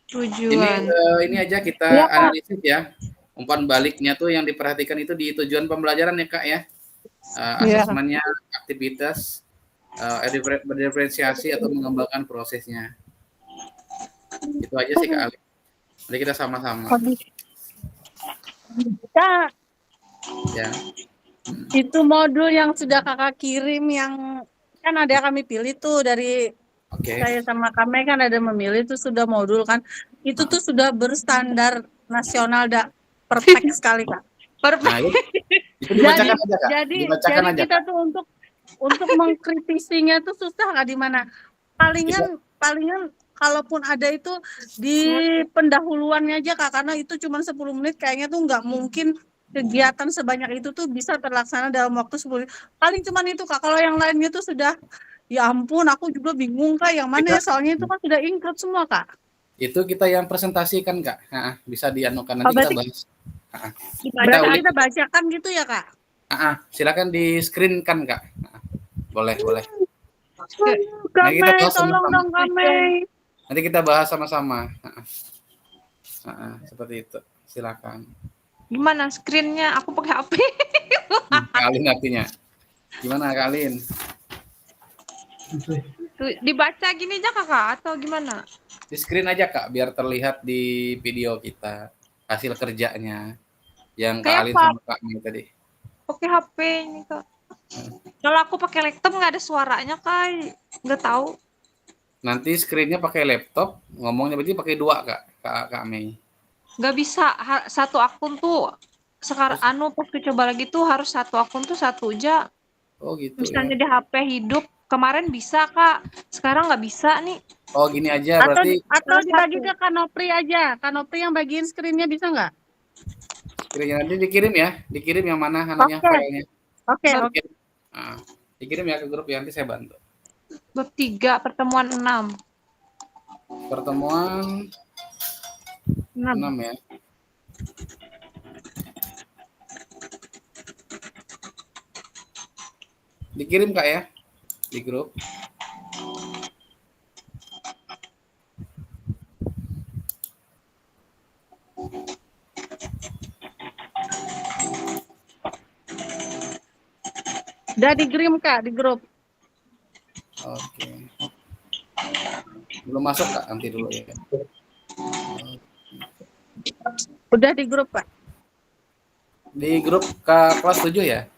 Tujuan. ini aja kita Ya, analisis ya. Umpan baliknya tuh yang diperhatikan itu di tujuan pembelajaran ya Kak ya. Asesmennya, aktivitas, berdiferensiasi atau mengembangkan prosesnya. Itu aja sih Kak Ali. Nanti kita sama-sama. Kak, Ya. itu modul yang sudah kakak kirim yang kan ada kami pilih tuh dari saya sama kami kan ada memilih itu sudah modul kan. Itu tuh sudah berstandar nasional perfect sekali Kak. Perfect. Nah, itu dibacakan aja Kak. Jadi aja, kita tuh untuk mengkritisinya tuh susah Kak, di mana palingan kalaupun ada itu di pendahuluannya aja Kak, karena itu cuma 10 menit kayaknya tuh nggak mungkin kegiatan sebanyak itu tuh bisa terlaksana dalam waktu 10 menit. Paling cuma itu Kak, kalau yang lainnya tuh sudah ya ampun aku juga bingung Kak yang mana ya, soalnya itu kan sudah include semua Kak. Itu kita yang presentasikan Kak. Nah, bisa dianukan nanti kita bahas. Berarti kita bacakan gitu ya Kak? Silakan di screen kan Kak. Boleh. Kak Mei, tolong dong Kak Mei. Nanti kita bahas sama-sama. Seperti itu. Silakan. Gimana screen-nya? Aku pakai HP. Kalin artinya. Gimana Kalin? Tuh, dibaca gini aja kakak atau gimana? Di screen aja Kak, biar terlihat di video kita hasil kerjanya yang Kak Kayak Alin apa? sama Kak Mei tadi. Pakai HP ini kak. Kalau aku pakai laptop nggak ada suaranya kak. Nggak tahu. Nanti screennya pakai laptop, ngomongnya berarti pakai dua Kak Mei. Nggak bisa. Satu akun tuh sekarang pas coba lagi tuh harus satu akun tuh satu aja. Oh gitu Misalnya ya. di HP hidup kemarin bisa kak. Sekarang nggak bisa nih. Oh gini aja Atau berarti atau dibagi Satu. ke Kanopri aja. Kanopri yang bagiin screen-nya bisa nggak? screennya nanti dikirim yang mana anunya Oke, filenya. oke, Bab, oke. Nah, dikirim ya ke grup ya nanti saya bantu. bab 3 pertemuan 6. Pertemuan 6 ya. Dikirim Kak ya di grup. Udah di Grim Kak, di grup. Oke. Belum masuk Kak, nanti dulu ya. Udah di grup Kak. Di grup Kak kelas 7 ya?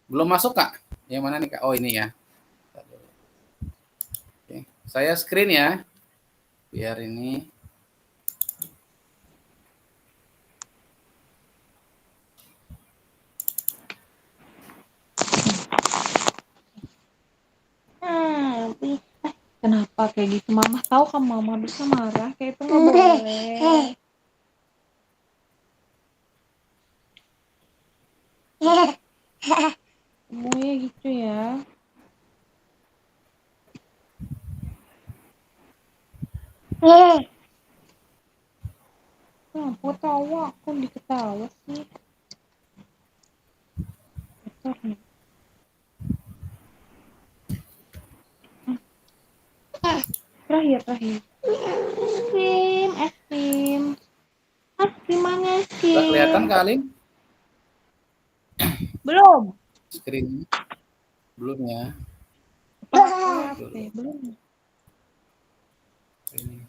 Belum masuk Kak? Yang mana nih Kak? Oh ini ya. Oke. Saya screen ya. Biar ini. Kenapa kayak gitu? Mama tahu kan mama bisa marah kayak itu nggak boleh. Semuanya gitu ya. Kenapa tawa aku diketawa sih? Kotor nih. Terakhir. Es krim. Mana sih? Udah kelihatan Kak Alin? Belum. Screen belum ya. Belum. Ini.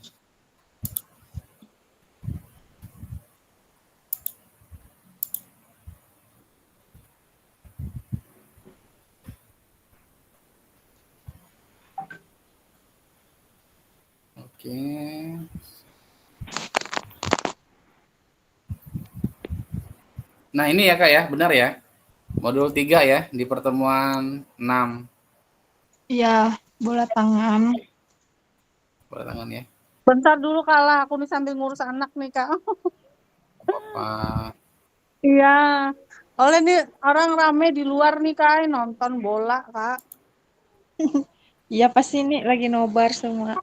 Oke. Nah ini ya Kak ya, benar ya? Modul 3 ya, di pertemuan 6. Iya, bola tangan. Bola tangan ya. Bentar dulu Kak, aku nih sambil ngurus anak nih Kak. Apa? Iya. Oleh nih orang rame di luar nih Kak, nonton bola Kak. Iya pasti nih lagi nobar semua.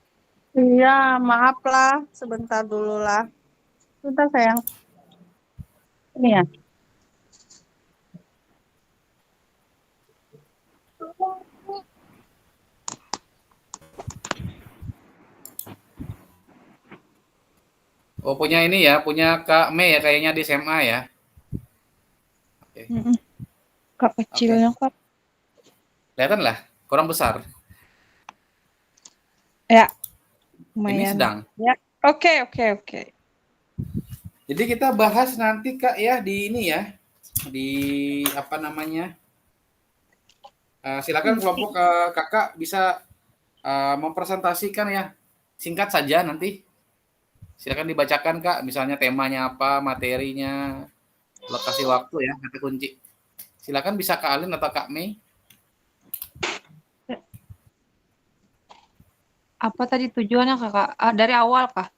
Iya, maaf lah, sebentar dulu lah. Sebentar sayang. Ini ya. Oh punya ini ya, punya Kak Mei ya kayaknya di SMA ya. Oke. Kak kecilnya kak. Kelihatan lah, kurang besar. Ya, Ini lumayan. sedang. Ya, oke. Jadi kita bahas nanti Kak ya di ini ya, di apa namanya? Silakan kelompok kakak bisa mempresentasikan ya, singkat saja nanti. Silakan dibacakan Kak, misalnya temanya apa, materinya, lokasi waktu ya, kata kunci. Silakan bisa Kak Alin atau Kak Mei. Apa tadi tujuannya kakak? Dari awal kah?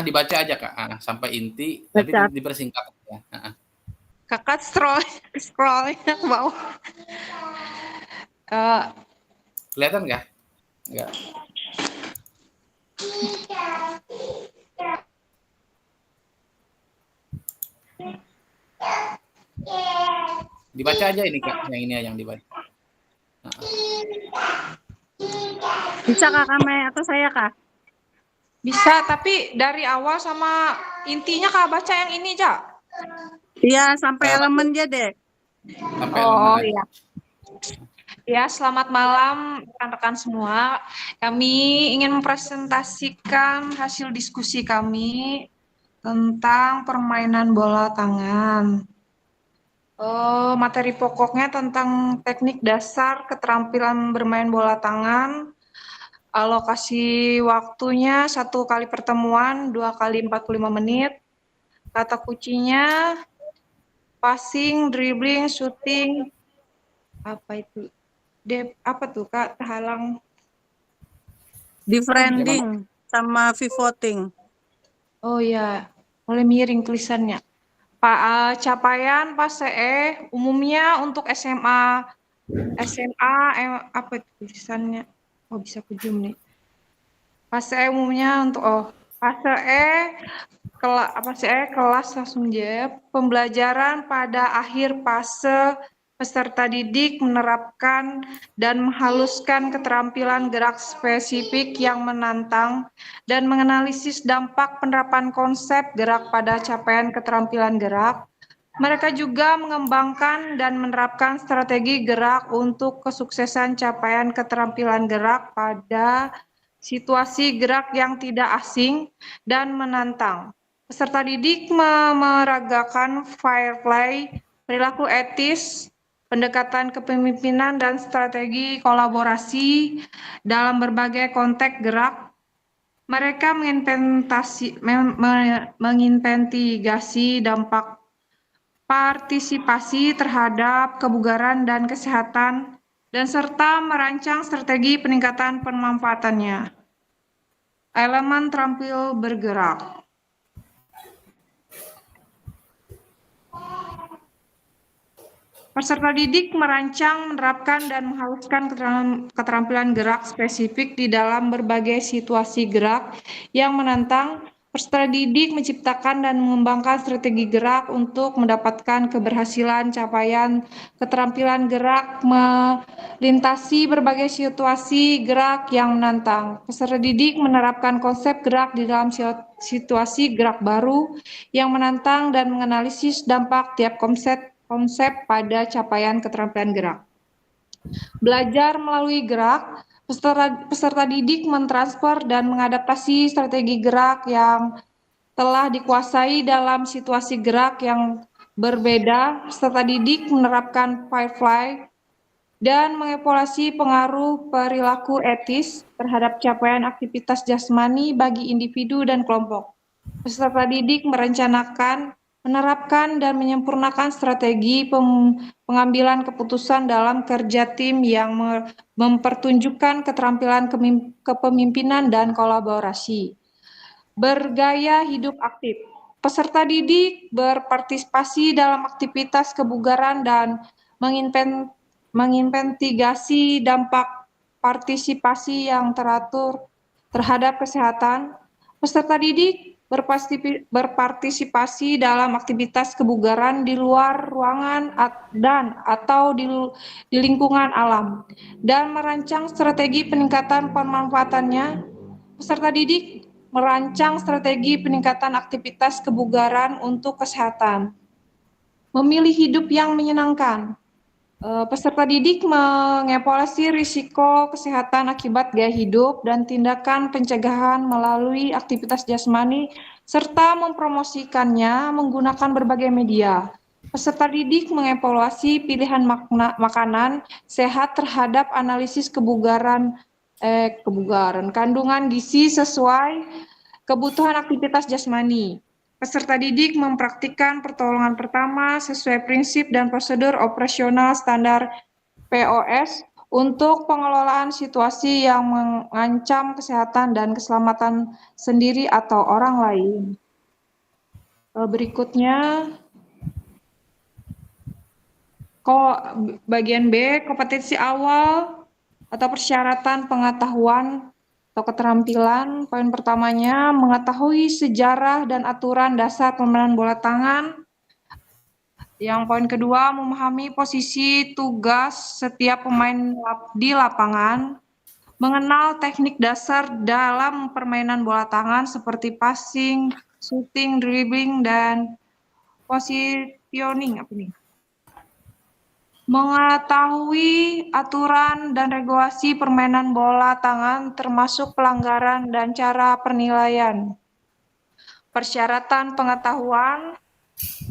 Dibaca aja Kak, sampai inti, tapi Baca. dipersingkat ya. Kakak scroll ke bawah. Kelihatan nggak? Nggak. Dibaca aja ini Kak, yang ini yang dibaca. Bisa Kak Kame atau saya Kak? Bisa, tapi dari awal sama intinya Kak baca yang ini, Ja. Iya, sampai elemen aja deh. Sampai Oh elemen aja. iya. Ya, selamat malam rekan-rekan semua. Kami ingin mempresentasikan hasil diskusi kami tentang permainan bola tangan. Materi pokoknya tentang teknik dasar keterampilan bermain bola tangan. Alokasi waktunya 1 kali pertemuan, 2 kali 45 menit. Kata kuncinya passing, dribbling, shooting, apa itu? Apa tuh Kak? Terhalang. Defriending sama pivoting. Oh ya, mulai miring tulisannya. Capaian PASE umumnya untuk SMA, apa itu tulisannya? Oh bisa ke zoom nih. PASE umumnya untuk PASE kelas langsung jawab. Pembelajaran pada akhir fase peserta didik menerapkan dan menghaluskan keterampilan gerak spesifik yang menantang dan menganalisis dampak penerapan konsep gerak pada capaian keterampilan gerak. Mereka juga mengembangkan dan menerapkan strategi gerak untuk kesuksesan capaian keterampilan gerak pada situasi gerak yang tidak asing dan menantang. Peserta didik memeragakan Firefly, perilaku etis, pendekatan kepemimpinan dan strategi kolaborasi dalam berbagai konteks gerak. Mereka menginvestigasi dampak partisipasi terhadap kebugaran dan kesehatan, dan serta merancang strategi peningkatan pemanfaatannya. Elemen terampil bergerak. Peserta didik merancang, menerapkan, dan menghaluskan keterampilan gerak spesifik di dalam berbagai situasi gerak yang menantang. Peserta didik menciptakan dan mengembangkan strategi gerak untuk mendapatkan keberhasilan capaian keterampilan gerak melintasi berbagai situasi gerak yang menantang. Peserta didik menerapkan konsep gerak di dalam situasi gerak baru yang menantang dan menganalisis dampak tiap konsep pada capaian keterampilan gerak. Belajar melalui gerak, peserta didik mentransfer dan mengadaptasi strategi gerak yang telah dikuasai dalam situasi gerak yang berbeda. Peserta didik menerapkan Firefly dan mengevaluasi pengaruh perilaku etis terhadap capaian aktivitas jasmani bagi individu dan kelompok. Peserta didik merencanakan, menerapkan, dan menyempurnakan strategi pengambilan keputusan dalam kerja tim yang mempertunjukkan keterampilan kepemimpinan dan kolaborasi. Bergaya hidup aktif. Peserta didik berpartisipasi dalam aktivitas kebugaran dan menginvestigasi dampak partisipasi yang teratur terhadap kesehatan. Peserta didik berpartisipasi dalam aktivitas kebugaran di luar ruangan atau di lingkungan alam dan merancang strategi peningkatan pemanfaatannya. Peserta didik merancang strategi peningkatan aktivitas kebugaran untuk kesehatan. Memilih hidup yang menyenangkan. Peserta didik mengevaluasi risiko kesehatan akibat gaya hidup dan tindakan pencegahan melalui aktivitas jasmani serta mempromosikannya menggunakan berbagai media. Peserta didik mengevaluasi pilihan makanan sehat terhadap analisis kandungan gizi sesuai kebutuhan aktivitas jasmani. Peserta didik mempraktikkan pertolongan pertama sesuai prinsip dan prosedur operasional standar POS untuk pengelolaan situasi yang mengancam kesehatan dan keselamatan sendiri atau orang lain. Berikutnya, bagian B, kompetensi awal atau persyaratan pengetahuan atau keterampilan. Poin pertamanya, mengetahui sejarah dan aturan dasar permainan bola tangan. Yang poin kedua, memahami posisi tugas setiap pemain di lapangan, mengenal teknik dasar dalam permainan bola tangan seperti passing, shooting, dribbling, dan positioning. Apa nih? Mengetahui aturan dan regulasi permainan bola tangan termasuk pelanggaran dan cara penilaian. Persyaratan pengetahuan,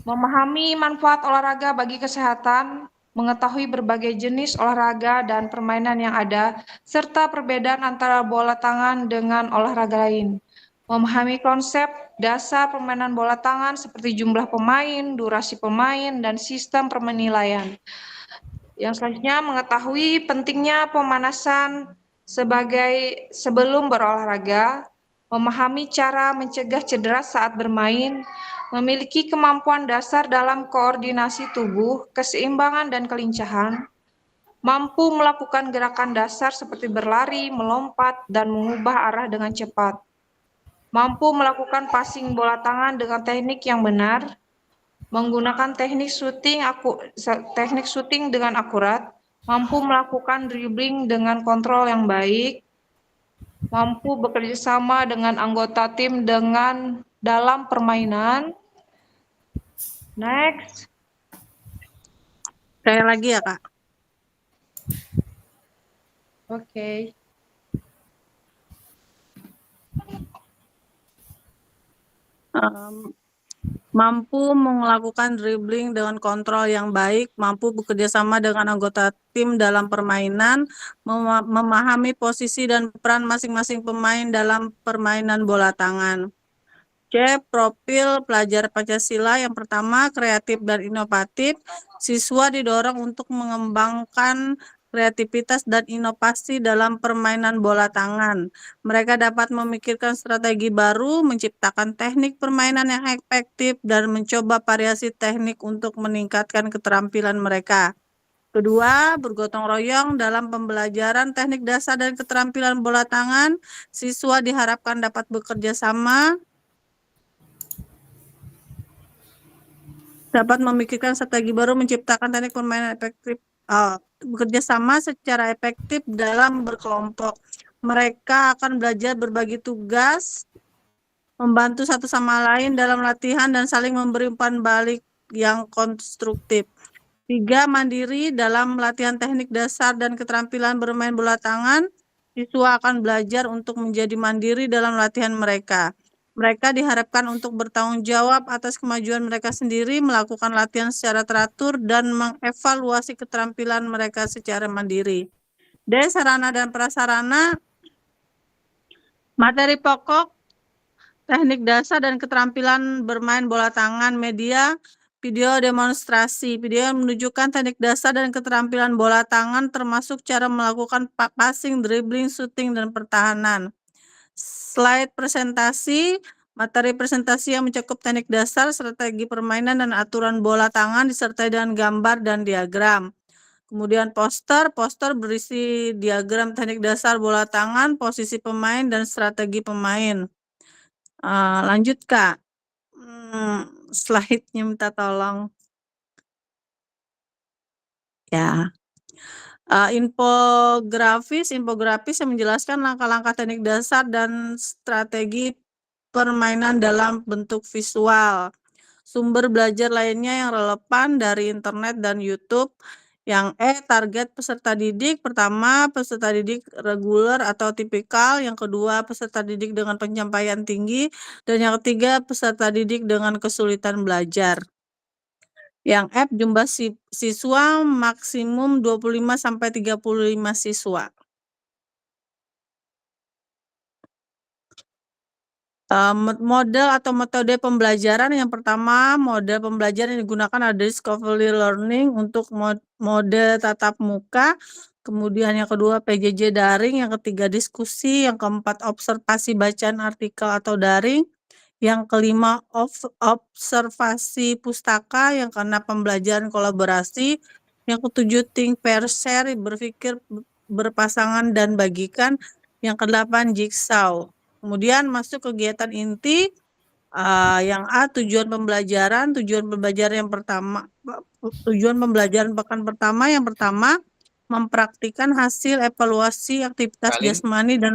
memahami manfaat olahraga bagi kesehatan, mengetahui berbagai jenis olahraga dan permainan yang ada, serta perbedaan antara bola tangan dengan olahraga lain. Memahami konsep dasar permainan bola tangan seperti jumlah pemain, durasi pemain, dan sistem penilaian. Yang selanjutnya, mengetahui pentingnya pemanasan sebelum berolahraga, memahami cara mencegah cedera saat bermain, memiliki kemampuan dasar dalam koordinasi tubuh, keseimbangan dan kelincahan, mampu melakukan gerakan dasar seperti berlari, melompat, dan mengubah arah dengan cepat, mampu melakukan passing bola tangan dengan teknik yang benar, menggunakan teknik shooting dengan akurat, mampu melakukan dribbling dengan kontrol yang baik, mampu bekerja sama dengan anggota tim dalam permainan. Next. Sekali lagi ya, Kak. Oke. Mampu melakukan dribbling dengan kontrol yang baik, mampu bekerja sama dengan anggota tim dalam permainan, memahami posisi dan peran masing-masing pemain dalam permainan bola tangan. C. Profil pelajar Pancasila. Yang pertama, kreatif dan inovatif. Siswa didorong untuk mengembangkan kreativitas dan inovasi dalam permainan bola tangan. Mereka dapat memikirkan strategi baru, menciptakan teknik permainan yang efektif, dan mencoba variasi teknik untuk meningkatkan keterampilan mereka. Kedua, bergotong royong dalam pembelajaran teknik dasar dan keterampilan bola tangan. Siswa diharapkan dapat bekerja sama, dapat memikirkan strategi baru, menciptakan teknik permainan efektif, bekerja sama secara efektif dalam berkelompok. Mereka akan belajar berbagi tugas, membantu satu sama lain dalam latihan, dan saling memberi umpan balik yang konstruktif. 3. Mandiri dalam latihan teknik dasar dan keterampilan bermain bola tangan. Siswa akan belajar untuk menjadi mandiri dalam latihan mereka. Mereka diharapkan untuk bertanggung jawab atas kemajuan mereka sendiri, melakukan latihan secara teratur, dan mengevaluasi keterampilan mereka secara mandiri. D. Sarana dan prasarana. Materi pokok, teknik dasar dan keterampilan bermain bola tangan. Media, video demonstrasi. Video yang menunjukkan teknik dasar dan keterampilan bola tangan termasuk cara melakukan passing, dribbling, shooting, dan pertahanan. Slide presentasi, materi presentasi yang mencakup teknik dasar, strategi permainan, dan aturan bola tangan disertai dengan gambar dan diagram. Kemudian poster berisi diagram teknik dasar bola tangan, posisi pemain, dan strategi pemain. Lanjut, Kak. Slide-nya minta tolong. Ya. Infografis yang menjelaskan langkah-langkah teknik dasar dan strategi permainan dalam bentuk visual. Sumber belajar lainnya yang relevan dari internet dan YouTube. Yang E, target peserta didik. Pertama, peserta didik reguler atau tipikal. Yang kedua, peserta didik dengan pencapaian tinggi. Dan yang ketiga, peserta didik dengan kesulitan belajar. Yang F, jumlah siswa maksimum 25-35 siswa. Model atau metode pembelajaran. Yang pertama, model pembelajaran yang digunakan ada discovery learning untuk mode tatap muka. Kemudian yang kedua PJJ daring, yang ketiga diskusi, yang keempat observasi bacaan artikel atau daring. Yang kelima, observasi pustaka. Yang keenam, pembelajaran kolaborasi. Yang ketujuh, think, pair, share, berpikir berpasangan dan bagikan. Yang kedelapan, jigsaw. Kemudian masuk kegiatan inti. Yang A, tujuan pembelajaran yang pertama, tujuan pembelajaran pekan pertama yang pertama mempraktikkan hasil evaluasi aktivitas Kak Alin, jasmani dan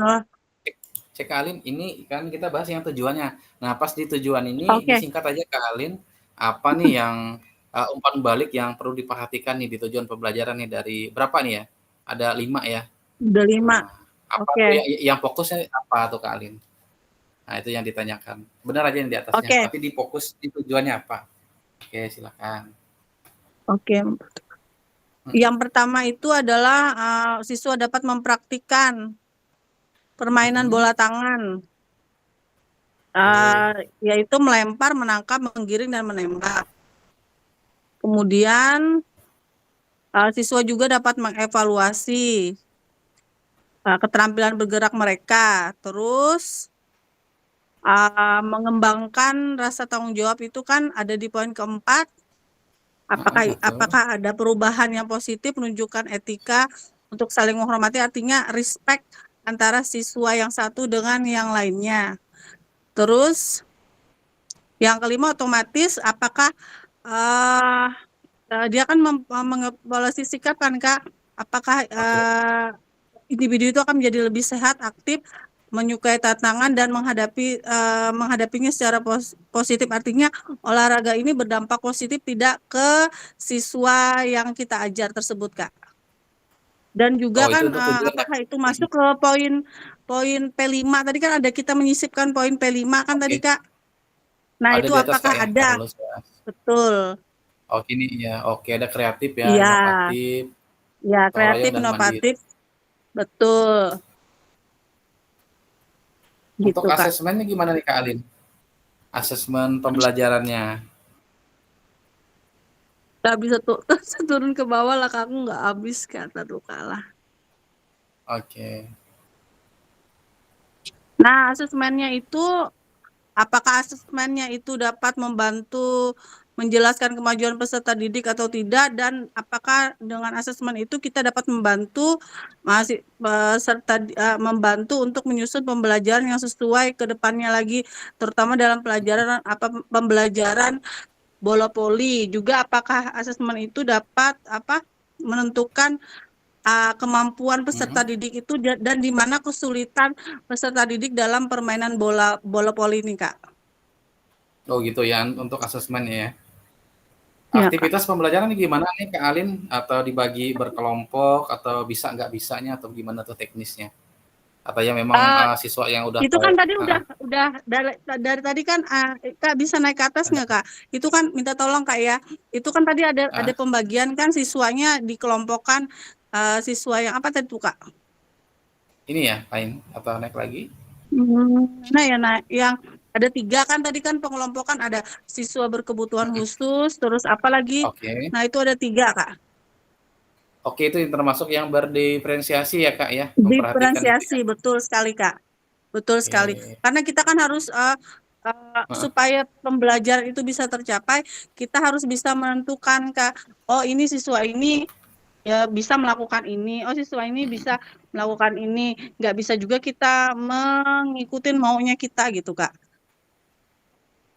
cek Kak Alin, ini kan kita bahas yang tujuannya. Nah, pas di tujuan ini Oke, disingkat aja Kak Alin, apa nih yang umpan balik yang perlu diperhatikan nih di tujuan pembelajaran nih dari berapa nih ya? Ada 5 ya. udah 5. Nah, apa Oke. tuh yang fokusnya apa tuh Kak Alin? Nah, itu yang ditanyakan. Benar aja yang di atasnya, Oke. tapi di fokus di tujuannya apa? Oke, silakan. Oke. Yang pertama itu adalah siswa dapat mempraktikkan permainan bola tangan, yaitu melempar, menangkap, menggiring, dan menembak. Kemudian siswa juga dapat mengevaluasi keterampilan bergerak mereka, terus mengembangkan rasa tanggung jawab itu kan ada di poin keempat. Apakah ada perubahan yang positif, menunjukkan etika untuk saling menghormati, artinya respect antara siswa yang satu dengan yang lainnya. Terus yang kelima otomatis apakah dia kan mengevaluasi sikap kan Kak, apakah individu itu akan menjadi lebih sehat, aktif, menyukai tantangan dan menghadapinya secara positif. Artinya olahraga ini berdampak positif tidak ke siswa yang kita ajar tersebut Kak. Dan juga kan apakah itu masuk ke poin P5 tadi kan ada kita menyisipkan poin P5 kan tadi Kak. Nah, itu apakah ada? Betul. Oh, ini ya. Oke, ada kreatif ya, Iya. inovatif. Ya, kreatif, inovatif. Betul. Untuk Gitu, Kak. asesmennya gimana nih Kak Alin? Asesmen pembelajarannya. Gak bisa turun ke bawah lah, Kak. Aku nggak habis kata tuh kalah. Oke. Nah, asesmennya itu, apakah asesmennya itu dapat membantu menjelaskan kemajuan peserta didik atau tidak, dan apakah dengan asesmen itu kita dapat membantu membantu untuk menyusun pembelajaran yang sesuai ke depannya lagi, terutama dalam pembelajaran bola voli. Juga apakah asesmen itu dapat menentukan kemampuan peserta didik itu dan di mana kesulitan peserta didik dalam permainan bola voli ini Kak. Oh gitu ya untuk asesmen ya. Ya, Aktivitas pembelajaran ini gimana nih Kak Alin? Atau dibagi berkelompok atau bisa nggak bisanya atau gimana tuh teknisnya? Atau ya memang siswa yang udah itu tahu, kan tadi udah dari tadi kan Kak bisa naik ke atas nggak Kak? Itu kan minta tolong Kak ya. Itu kan tadi ada pembagian kan siswanya dikelompokkan siswa yang apa tadi tuh Kak? Ini ya lain atau naik lagi? Nah yang ada 3 kan tadi kan pengelompokan, ada siswa berkebutuhan khusus, terus apa lagi? Oke. Nah itu ada 3 Kak. Oke, itu termasuk yang berdiferensiasi ya Kak ya? Diferensiasi, betul sekali Kak. Betul sekali. Karena kita kan harus supaya pembelajaran itu bisa tercapai, kita harus bisa menentukan Kak, oh ini siswa ini ya bisa melakukan ini, oh siswa ini bisa melakukan ini. Nggak bisa juga kita mengikuti maunya kita gitu Kak.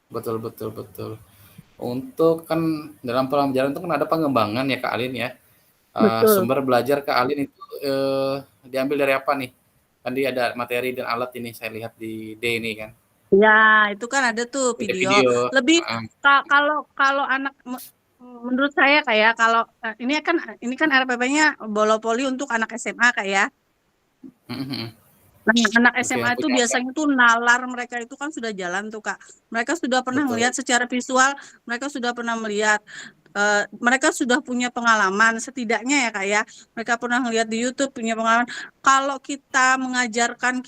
Betul. Untuk kan dalam pembelajaran itu kan ada pengembangan ya Kak Alin ya. Sumber belajar Kak Alin itu diambil dari apa nih? Kan dia ada materi dan alat ini saya lihat di D ini kan. Ya, itu kan ada tuh video. Lebih kalau anak menurut saya kayak kalau ini kan RPP-nya bola voli untuk anak SMA Kak ya. Nah, anak SMA itu biasanya tuh nalar mereka itu kan sudah jalan tuh Kak. Mereka sudah pernah melihat secara visual, mereka sudah pernah melihat, mereka sudah punya pengalaman setidaknya ya Kak ya. Mereka pernah melihat di YouTube, punya pengalaman. Kalau kita mengajarkan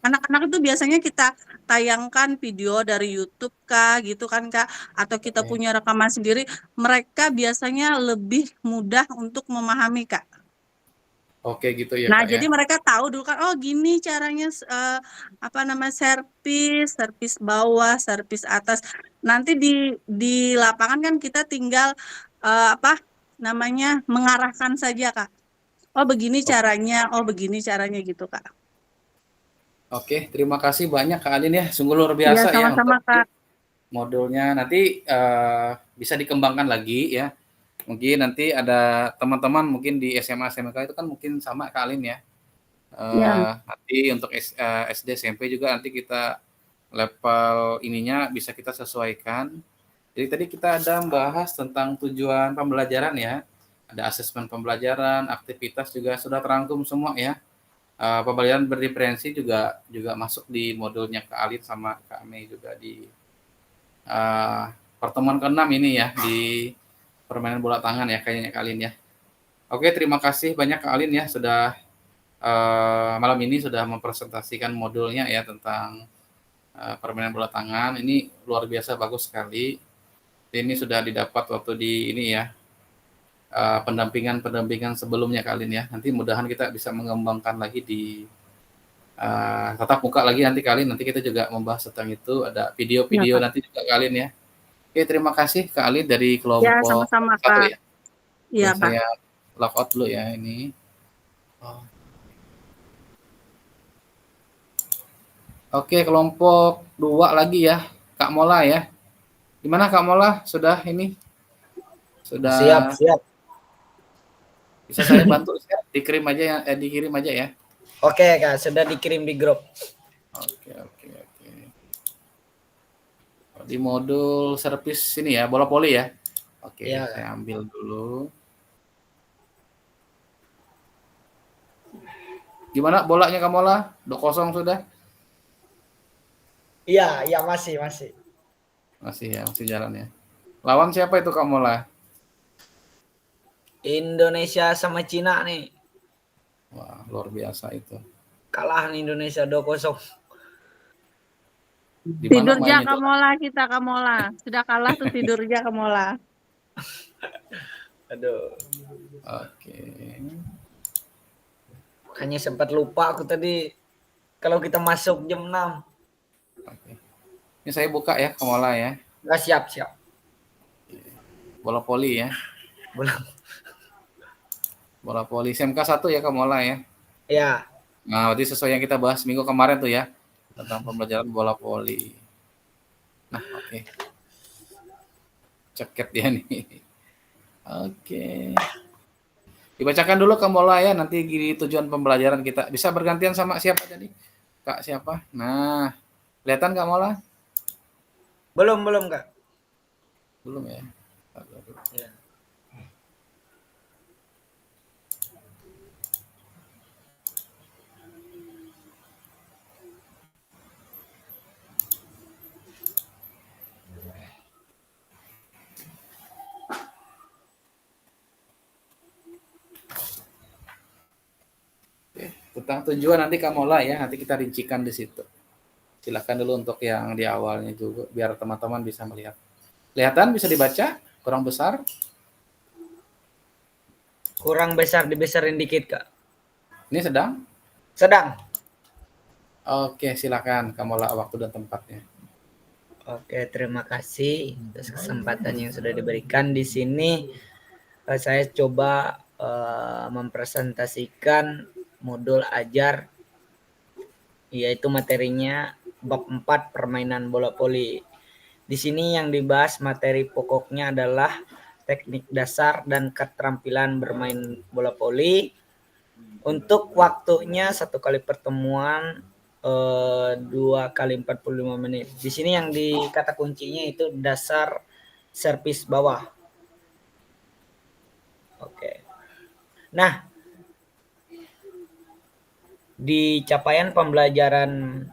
anak-anak itu biasanya kita tayangkan video dari YouTube Kak, gitu kan Kak, atau kita punya rekaman sendiri, mereka biasanya lebih mudah untuk memahami Kak. Oke gitu ya Nah, Kak jadi ya. mereka tahu dulu kan, oh gini caranya servis bawah, servis atas. Nanti di lapangan kan kita tinggal mengarahkan saja Kak. Oh begini caranya gitu Kak. Oke, terima kasih banyak Kak Alin ya, sungguh luar Iya, biasa ya sama-sama, untuk Kak. modulnya. Nanti bisa dikembangkan lagi ya. Mungkin nanti ada teman-teman mungkin di SMA SMK itu kan mungkin sama Kak Alin ya. Iya. Nanti untuk SD SMP juga nanti kita level ininya bisa kita sesuaikan. Jadi tadi kita ada membahas tentang tujuan pembelajaran ya. Ada asesmen pembelajaran, aktivitas juga sudah terangkum semua ya. Pembelajaran berdiferensi juga masuk di modulnya Kak Alin sama Kak Mei juga di pertemuan ke-6 ini ya di permainan bola tangan ya kayaknya Kak Alin ya. Oke, terima kasih banyak Kak Alin ya sudah malam ini sudah mempresentasikan modulnya ya tentang permainan bola tangan. Ini luar biasa bagus sekali. Ini sudah didapat waktu di ini ya pendampingan sebelumnya Kak Alin ya. Nanti mudahan kita bisa mengembangkan lagi di tatap muka lagi nanti Kak Alin. Nanti kita juga membahas tentang itu. Ada video-video Iya, Kak. nanti juga Kak Alin ya. Oke, terima kasih Kak Alin dari Ya, kelompok sama-sama, 1 Kak. ya. Iya, Ya, Pak. saya log out dulu ya ini. Oh. Oke, kelompok 2 lagi ya. Kak Mola ya. Gimana Kak Mola? Sudah ini? Sudah Siap. bisa saya bantu share? Dikirim aja ya. Oke, Kak, sudah dikirim di grup. Oke. Di modul servis ini ya, bola voli ya. Oke, Ya, saya ambil dulu. Gimana bolanya Kak Mola? 2-0 sudah? Iya, masih. Masih ya, masih jalan ya. Lawan siapa itu Kak Mola? Indonesia sama Cina nih. Wah, luar biasa itu. Kalah Indonesia 2-0. Tidur aja Kak Mola kita, Kak Mola. Sudah kalah tuh tidur aja Kak Mola. Aduh. Oke. Hanya sempat lupa aku tadi kalau kita masuk jam 6. Oke. Ini saya buka ya Kak Mola ya. Nggak siap. Bola voli ya. Bola voli SMK 1 ya Kak Mola ya. Ya. Nah, berarti sesuai yang kita bahas minggu kemarin tuh ya. Tentang pembelajaran bola voli. Nah, oke. Ceket dia nih. Oke. Dibacakan dulu Kak Mola ya, nanti gini tujuan pembelajaran kita. Bisa bergantian sama siapa tadi? Kak siapa? Nah, kelihatan Kak Mola? Belum, Kak. Belum ya. Ya. Tentang tujuan nanti Kak Mola ya, nanti kita rincikan di situ. Silakan dulu untuk yang di awalnya juga, biar teman-teman bisa melihat. Kelihatan bisa dibaca? Kurang besar? Kurang besar, dibesarin dikit, Kak. Ini sedang? Sedang. Oke, silakan Kak Mola waktu dan tempatnya. Oke, terima kasih atas kesempatan yang sudah diberikan di sini. Saya coba mempresentasikan modul ajar, yaitu materinya bab 4 permainan bola voli. Di sini yang dibahas materi pokoknya adalah teknik dasar dan keterampilan bermain bola voli. Untuk waktunya 1 kali pertemuan 2 kali 45 menit. Di sini yang di kata kuncinya itu dasar servis bawah. Oke. Nah, di capaian pembelajaran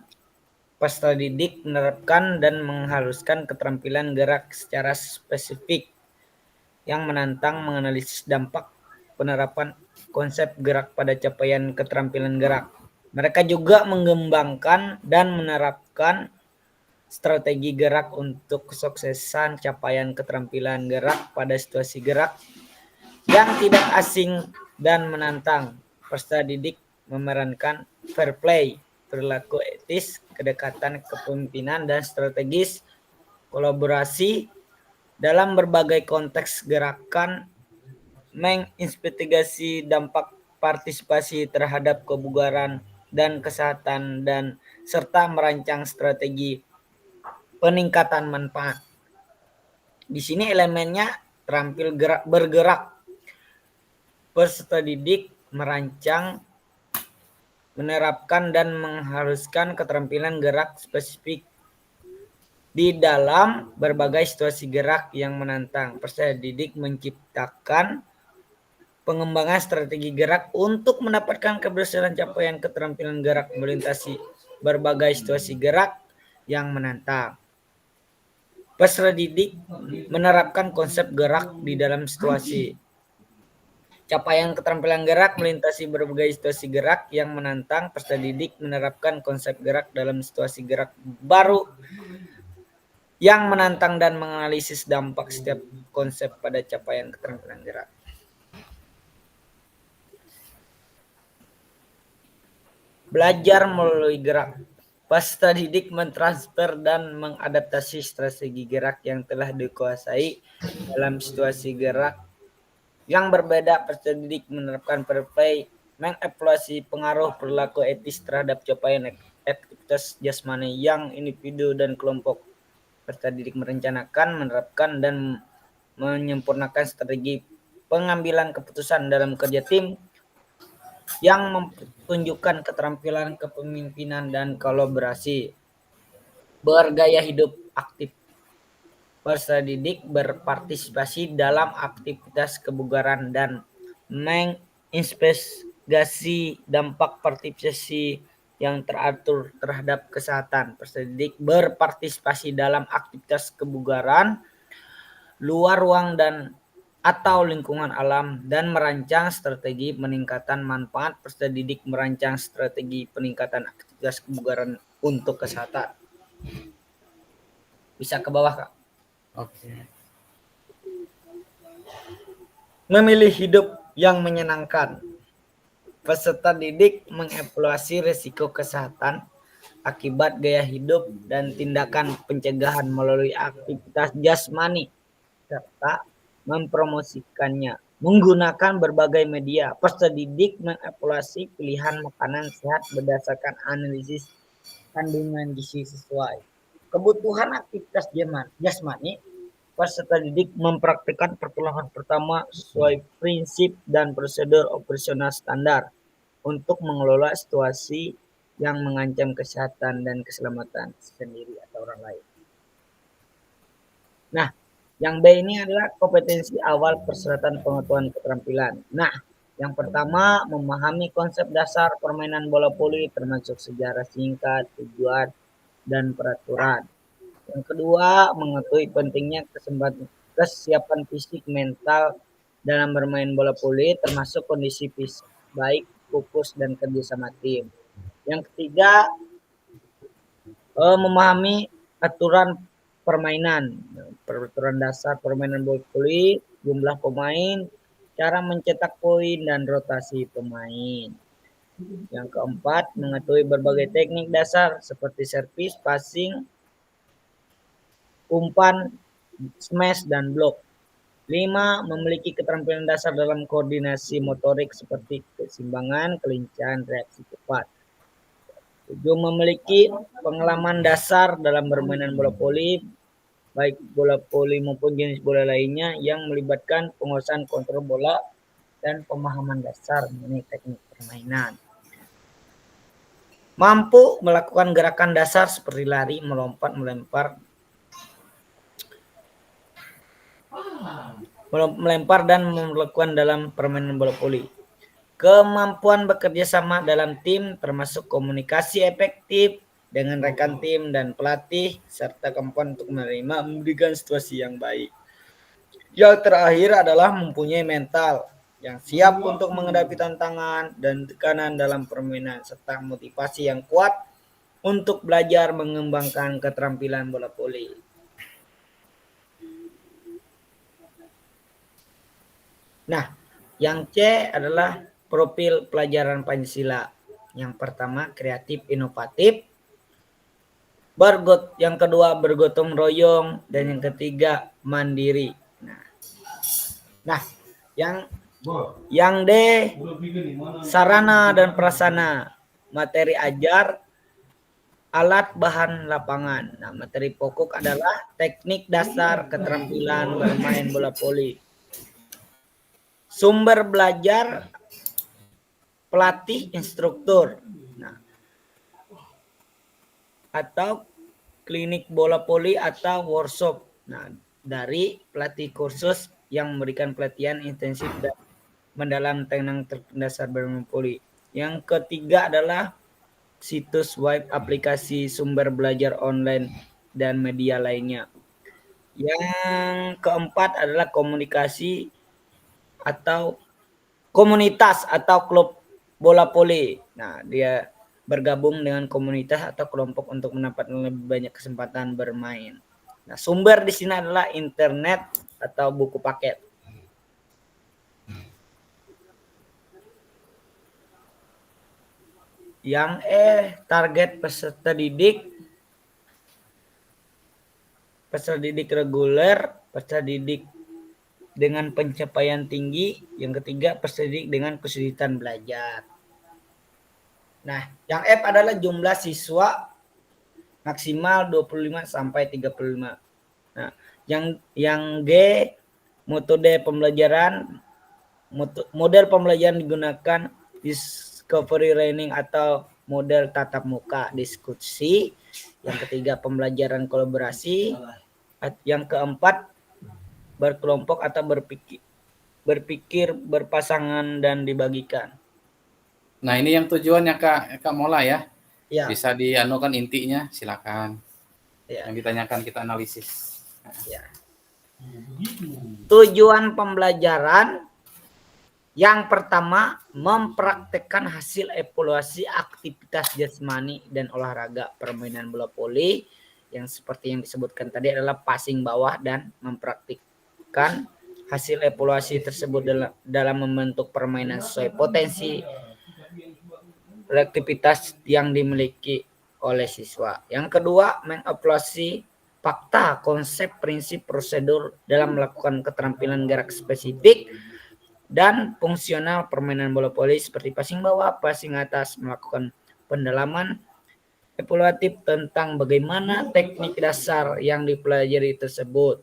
peserta didik menerapkan dan menghaluskan keterampilan gerak secara spesifik yang menantang menganalisis dampak penerapan konsep gerak pada capaian keterampilan gerak. Mereka juga mengembangkan dan menerapkan strategi gerak untuk kesuksesan capaian keterampilan gerak pada situasi gerak yang tidak asing dan menantang. Peserta didik memerankan fair play, perilaku etis, kedekatan kepemimpinan, dan strategis kolaborasi dalam berbagai konteks gerakan, menginvestigasi dampak partisipasi terhadap kebugaran dan kesehatan dan serta merancang strategi peningkatan manfaat. Di sini elemennya terampil bergerak. Peserta didik merancang, menerapkan dan mengharuskan keterampilan gerak spesifik di dalam berbagai situasi gerak yang menantang. Peserta didik menciptakan pengembangan strategi gerak untuk mendapatkan keberhasilan capaian keterampilan gerak melintasi berbagai situasi gerak yang menantang. Peserta didik menerapkan konsep gerak di dalam situasi. Capaian keterampilan gerak melintasi berbagai situasi gerak yang menantang. Peserta didik menerapkan konsep gerak dalam situasi gerak baru yang menantang dan menganalisis dampak setiap konsep pada capaian keterampilan gerak. Belajar melalui gerak. Peserta didik mentransfer dan mengadaptasi strategi gerak yang telah dikuasai dalam situasi gerak yang berbeda. Peserta didik menerapkan survei, mengevaluasi pengaruh perilaku etis terhadap capaian aktivitas jasmani yang individu dan kelompok. Peserta didik merencanakan, menerapkan, dan menyempurnakan strategi pengambilan keputusan dalam kerja tim yang menunjukkan keterampilan kepemimpinan dan kolaborasi. Bergaya hidup aktif. Peserta didik berpartisipasi dalam aktivitas kebugaran dan menginvestigasi dampak partisipasi yang teratur terhadap kesehatan. Peserta didik berpartisipasi dalam aktivitas kebugaran, luar ruang dan atau lingkungan alam dan merancang strategi peningkatan manfaat. Peserta didik merancang strategi peningkatan aktivitas kebugaran untuk kesehatan. Bisa ke bawah, Kak. Oke. Memilih hidup yang menyenangkan. Peserta didik mengevaluasi risiko kesehatan akibat gaya hidup dan tindakan pencegahan melalui aktivitas jasmani serta mempromosikannya menggunakan berbagai media. Peserta didik mengevaluasi pilihan makanan sehat berdasarkan analisis kandungan gizi sesuai kebutuhan aktivitas jasmani. Peserta didik mempraktikkan pertolongan pertama sesuai prinsip dan prosedur operasional standar untuk mengelola situasi yang mengancam kesehatan dan keselamatan sendiri atau orang lain. Nah, yang B ini adalah kompetensi awal persyaratan pengetahuan keterampilan. Nah, yang pertama memahami konsep dasar permainan bola voli termasuk sejarah singkat, tujuan, dan peraturan. Yang kedua, mengetahui pentingnya kesiapan fisik mental dalam bermain bola voli termasuk kondisi fisik baik, fokus, dan kerjasama tim. Yang ketiga, memahami aturan permainan, peraturan dasar permainan bola voli, jumlah pemain, cara mencetak poin, dan rotasi pemain. Yang keempat, mengetahui berbagai teknik dasar seperti servis, passing, umpan, smash, dan blok. 5. Memiliki keterampilan dasar dalam koordinasi motorik seperti keseimbangan, kelincahan, reaksi cepat. 7. Memiliki pengalaman dasar dalam permainan bola voli, baik bola voli maupun jenis bola lainnya yang melibatkan penguasaan kontrol bola dan pemahaman dasar mengenai teknik permainan. Mampu melakukan gerakan dasar seperti lari, melompat, melempar dan melakukan dalam permainan bola voli. Kemampuan bekerja sama dalam tim termasuk komunikasi efektif dengan rekan tim dan pelatih serta kemampuan untuk menerima memberikan situasi yang baik. Yang terakhir adalah mempunyai mental yang siap untuk menghadapi tantangan dan tekanan dalam permainan serta motivasi yang kuat untuk belajar mengembangkan keterampilan bola voli. Nah, yang C adalah profil pelajaran Pancasila. Yang pertama, kreatif inovatif. Yang kedua, bergotong royong. Dan yang ketiga, mandiri. Nah, yang D, sarana dan prasarana. materi ajar, alat bahan lapangan. Nah, materi pokok adalah teknik dasar keterampilan bermain bola voli. Sumber belajar, pelatih, instruktur. Nah, atau klinik bola voli atau workshop. Nah, dari pelatih kursus yang memberikan pelatihan intensif dan mendalam tentang dasar bermain voli. Yang ketiga adalah situs web, aplikasi, sumber belajar online, dan media lainnya. Yang keempat adalah komunikasi atau komunitas atau klub bola voli. Nah, dia bergabung dengan komunitas atau kelompok untuk mendapatkan lebih banyak kesempatan bermain. Nah, sumber di sini adalah internet atau buku paket. Yang target peserta didik reguler, peserta didik dengan pencapaian tinggi, yang ketiga peserta didik dengan kesulitan belajar. Nah, yang F adalah jumlah siswa maksimal 25 sampai 35. Nah, yang G metode pembelajaran, model pembelajaran digunakan discovery learning atau model tatap muka, diskusi. Yang ketiga pembelajaran kolaborasi. Yang keempat berkelompok atau berpikir berpasangan dan dibagikan. Nah, ini yang tujuannya Kak Mola ya. Ya. Bisa dianukan intinya, silakan. Ya. Yang ditanyakan kita analisis. Ya. Tujuan pembelajaran yang pertama, mempraktekkan hasil evaluasi aktivitas jasmani dan olahraga permainan bola voli yang seperti yang disebutkan tadi adalah passing bawah dan mempraktikkan hasil evaluasi tersebut dalam membentuk permainan sesuai potensi aktivitas yang dimiliki oleh siswa. Yang kedua, mengevaluasi fakta, konsep, prinsip, prosedur dalam melakukan keterampilan gerak spesifik dan fungsional permainan bola voli seperti passing bawah, passing atas, melakukan pendalaman evaluatif tentang bagaimana teknik dasar yang dipelajari tersebut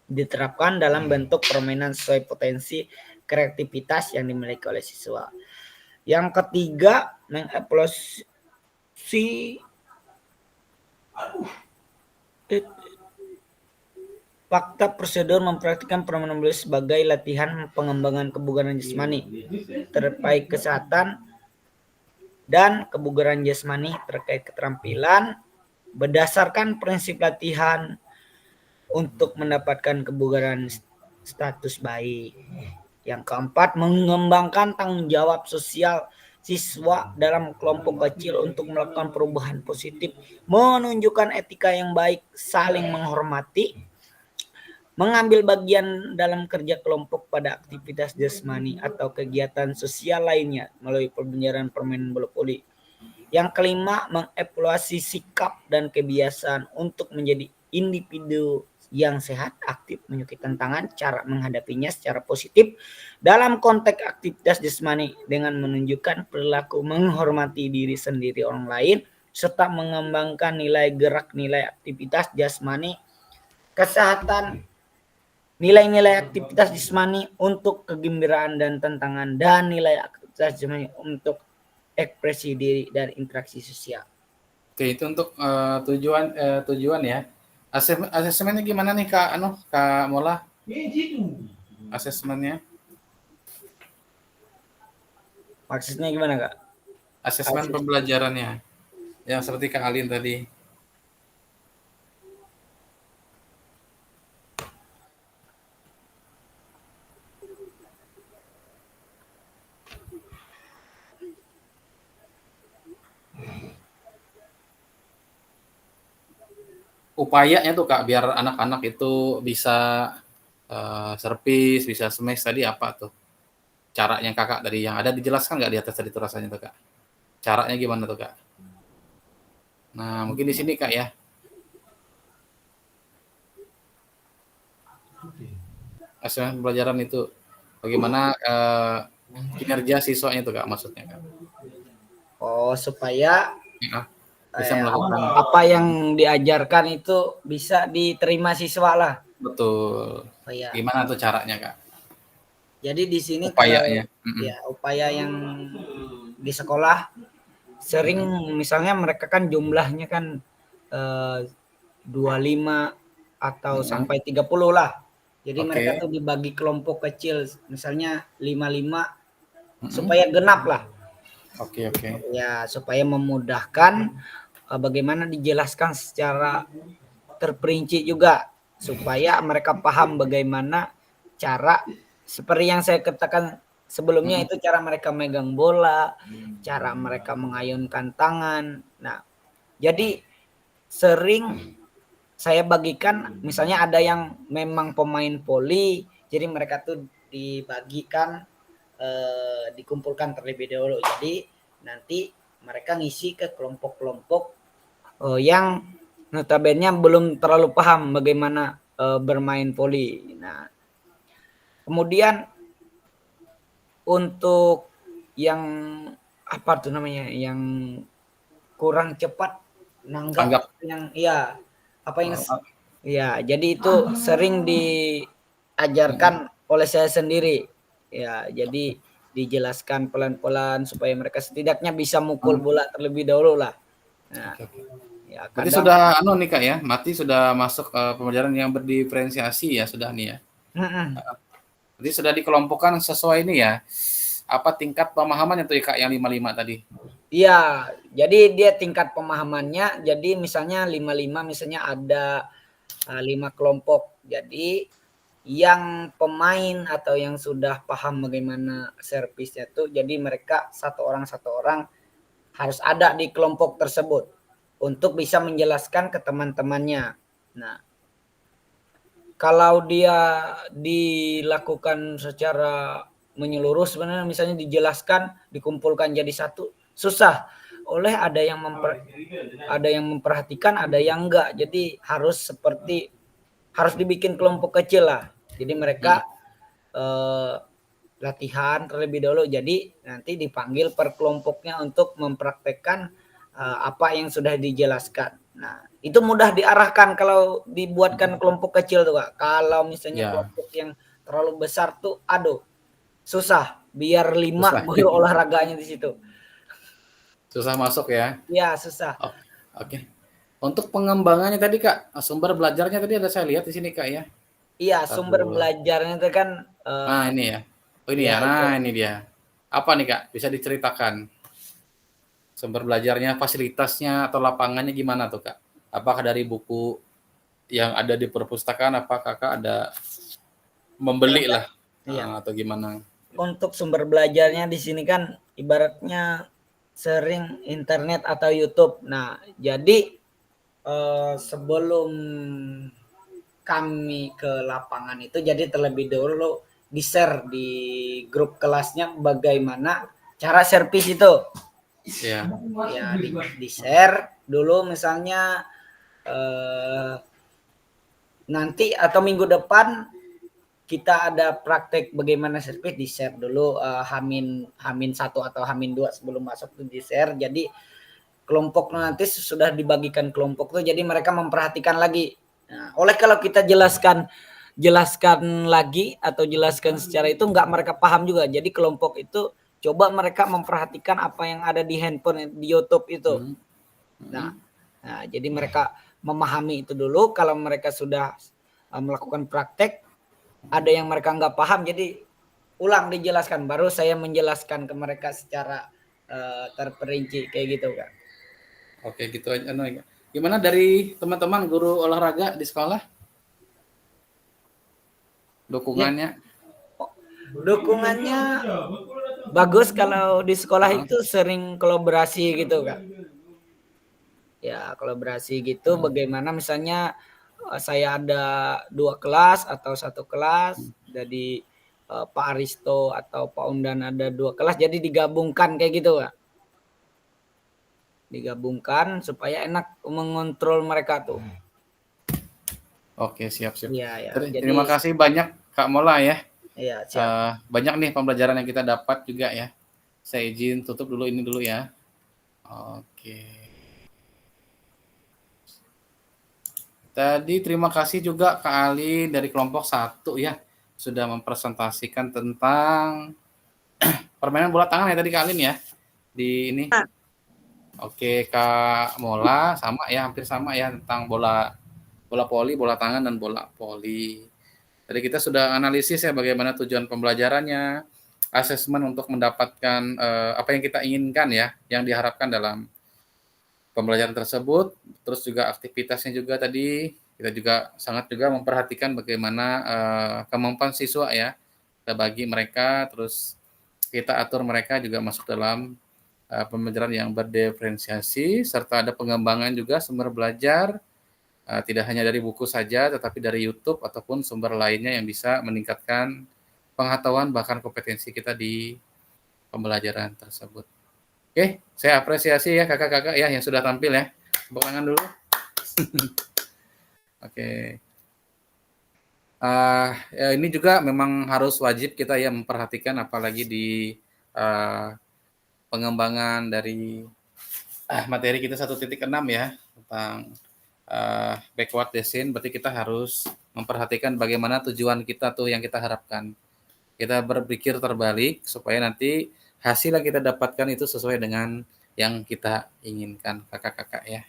diterapkan dalam bentuk permainan sesuai potensi kreativitas yang dimiliki oleh siswa. Yang ketiga, mengevaluasi fakta prosedur mempraktikkan permainan bola sebagai latihan pengembangan kebugaran jasmani terkait kesehatan dan kebugaran jasmani terkait keterampilan berdasarkan prinsip latihan untuk mendapatkan kebugaran status baik. Yang keempat, mengembangkan tanggung jawab sosial siswa dalam kelompok kecil untuk melakukan perubahan positif, menunjukkan etika yang baik, saling menghormati, mengambil bagian dalam kerja kelompok pada aktivitas jasmani atau kegiatan sosial lainnya melalui pembelajaran permainan bola voli. Yang kelima, mengevaluasi sikap dan kebiasaan untuk menjadi individu yang sehat, aktif, menyukai tantangan, cara menghadapinya secara positif dalam konteks aktivitas jasmani dengan menunjukkan perilaku menghormati diri sendiri orang lain serta mengembangkan nilai gerak, nilai aktivitas jasmani, kesehatan, nilai-nilai aktivitas jasmani untuk kegembiraan dan tantangan, dan nilai aktivitas jasmani untuk ekspresi diri dan interaksi sosial. Oke, itu untuk tujuan ya. Asesmennya gimana nih Kak Mola? Asesmennya? Maksudnya gimana Kak? Asesmen pembelajarannya. Yang seperti Kak Alin tadi. Upayanya tuh Kak, biar anak-anak itu bisa servis, bisa smash tadi apa tuh? Caranya Kakak dari yang ada dijelaskan nggak di atas tadi tuh rasanya tuh Kak? Caranya gimana tuh Kak? Nah, mungkin di sini Kak ya. Asesmen pembelajaran itu bagaimana kinerja siswanya tuh Kak maksudnya Kak? Oh, supaya Ya, bisa melakukan. apa yang diajarkan itu bisa diterima siswa lah. Betul. Supaya. Gimana tuh caranya, Kak? Jadi di sini Upayanya. kalau ya upaya yang di sekolah sering misalnya mereka kan jumlahnya kan 25 atau sampai 30 lah. Jadi mereka tuh dibagi kelompok kecil, misalnya 5 supaya genap lah. Oke. Ya, supaya memudahkan bagaimana dijelaskan secara terperinci juga supaya mereka paham bagaimana cara seperti yang saya katakan sebelumnya itu cara mereka megang bola, cara mereka mengayunkan tangan. Nah, jadi sering saya bagikan misalnya ada yang memang pemain voli, jadi mereka tuh dibagikan dikumpulkan terlebih dahulu. Jadi nanti mereka ngisi ke kelompok-kelompok yang notabene belum terlalu paham bagaimana bermain voli. Nah, kemudian untuk yang apa tuh namanya, yang kurang cepat nanggap yang apa yang ya, jadi itu sering diajarkan oleh saya sendiri. Ya, jadi dijelaskan pelan-pelan supaya mereka setidaknya bisa mukul bola terlebih dahulu lah. Nah, ya, Berarti sudah nih Kak ya, Mati sudah masuk pembelajaran yang berdiferensiasi ya sudah nih ya. Jadi sudah dikelompokkan sesuai ini ya. Apa tingkat pemahaman itu ya Kak yang 55 tadi? Iya, jadi dia tingkat pemahamannya. Jadi misalnya 55 misalnya ada 5 kelompok. Jadi yang pemain atau yang sudah paham bagaimana servisnya tuh, jadi mereka satu orang harus ada di kelompok tersebut untuk bisa menjelaskan ke teman-temannya. Nah, kalau dia dilakukan secara menyeluruh sebenarnya misalnya dijelaskan, dikumpulkan jadi satu, susah. Ada yang memperhatikan, ada yang enggak. Jadi harus dibikin kelompok kecil lah. Jadi mereka latihan terlebih dahulu. Jadi nanti dipanggil per kelompoknya untuk mempraktekkan apa yang sudah dijelaskan. Nah, itu mudah diarahkan kalau dibuatkan kelompok kecil tuh Kak. Kalau misalnya kelompok yang terlalu besar tuh, susah. Biar 5 guru olahraganya di situ. Susah masuk ya? Iya, susah. Oke. Untuk pengembangannya tadi Kak, sumber belajarnya tadi ada saya lihat di sini Kak ya. Iya, sumber belajarnya itu kan nah, ini ya. Oh ini ya. Nah, ini dia. Apa nih Kak? Bisa diceritakan? Sumber belajarnya, fasilitasnya atau lapangannya gimana tuh Kak? Apakah dari buku yang ada di perpustakaan, apa Kakak ada membeli lah atau gimana? Untuk sumber belajarnya di sini kan ibaratnya sering internet atau YouTube. Nah, jadi sebelum kami ke lapangan itu, jadi terlebih dahulu di-share di grup kelasnya bagaimana cara servis itu. Ya, di-share dulu misalnya nanti atau minggu depan kita ada praktek bagaimana servis, di-share dulu H-1 atau H-2 sebelum masuk tuh di-share. Jadi kelompok nanti sudah dibagikan kelompok tuh, jadi mereka memperhatikan lagi. Nah, kalau kita jelaskan lagi atau jelaskan secara itu enggak mereka paham juga. Jadi kelompok itu coba mereka memperhatikan apa yang ada di handphone, di YouTube itu. Nah, jadi mereka memahami itu dulu. Kalau mereka sudah melakukan praktek, ada yang mereka nggak paham, jadi ulang dijelaskan, baru saya menjelaskan ke mereka secara terperinci kayak gitu Kak. Oke, gitu aja. Gimana dari teman-teman guru olahraga di sekolah? Dukungannya? Dukungannya bagus. Kalau di sekolah itu sering kolaborasi gitu Kak. Ya, kolaborasi gitu. Bagaimana misalnya saya ada 2 kelas atau 1 kelas, jadi Pak Aristo atau Pak Undan ada 2 kelas, jadi digabungkan kayak gitu Kak. Digabungkan supaya enak mengontrol mereka tuh. Oke, siap. Ya, Terima kasih banyak Kak Mola ya. Iya, siap. Banyak nih pembelajaran yang kita dapat juga ya. Saya izin tutup dulu ini dulu ya. Oke. Tadi terima kasih juga Kak Ali dari kelompok 1 ya, sudah mempresentasikan tentang permainan bola tangan ya tadi Kak Alin ya, di ini. Oke, Kak Mola sama ya, hampir sama ya tentang bola voli, bola tangan dan bola voli. Jadi kita sudah analisis ya bagaimana tujuan pembelajarannya, asesmen untuk mendapatkan apa yang kita inginkan ya, yang diharapkan dalam pembelajaran tersebut, terus juga aktivitasnya juga tadi kita juga sangat juga memperhatikan bagaimana kemampuan siswa ya, kita bagi mereka, terus kita atur mereka juga masuk dalam pembelajaran yang berdiferensiasi, serta ada pengembangan juga sumber belajar, tidak hanya dari buku saja, tetapi dari YouTube ataupun sumber lainnya yang bisa meningkatkan pengetahuan bahkan kompetensi kita di pembelajaran tersebut. Oke, saya apresiasi ya kakak-kakak ya yang sudah tampil ya. Tepuk tangan dulu. Oke. Ya ini juga memang harus wajib kita ya memperhatikan apalagi di pengembangan dari materi kita 1.6 ya tentang backward design, berarti kita harus memperhatikan bagaimana tujuan kita tuh yang kita harapkan. Kita berpikir terbalik supaya nanti hasil yang kita dapatkan itu sesuai dengan yang kita inginkan, kakak-kakak ya.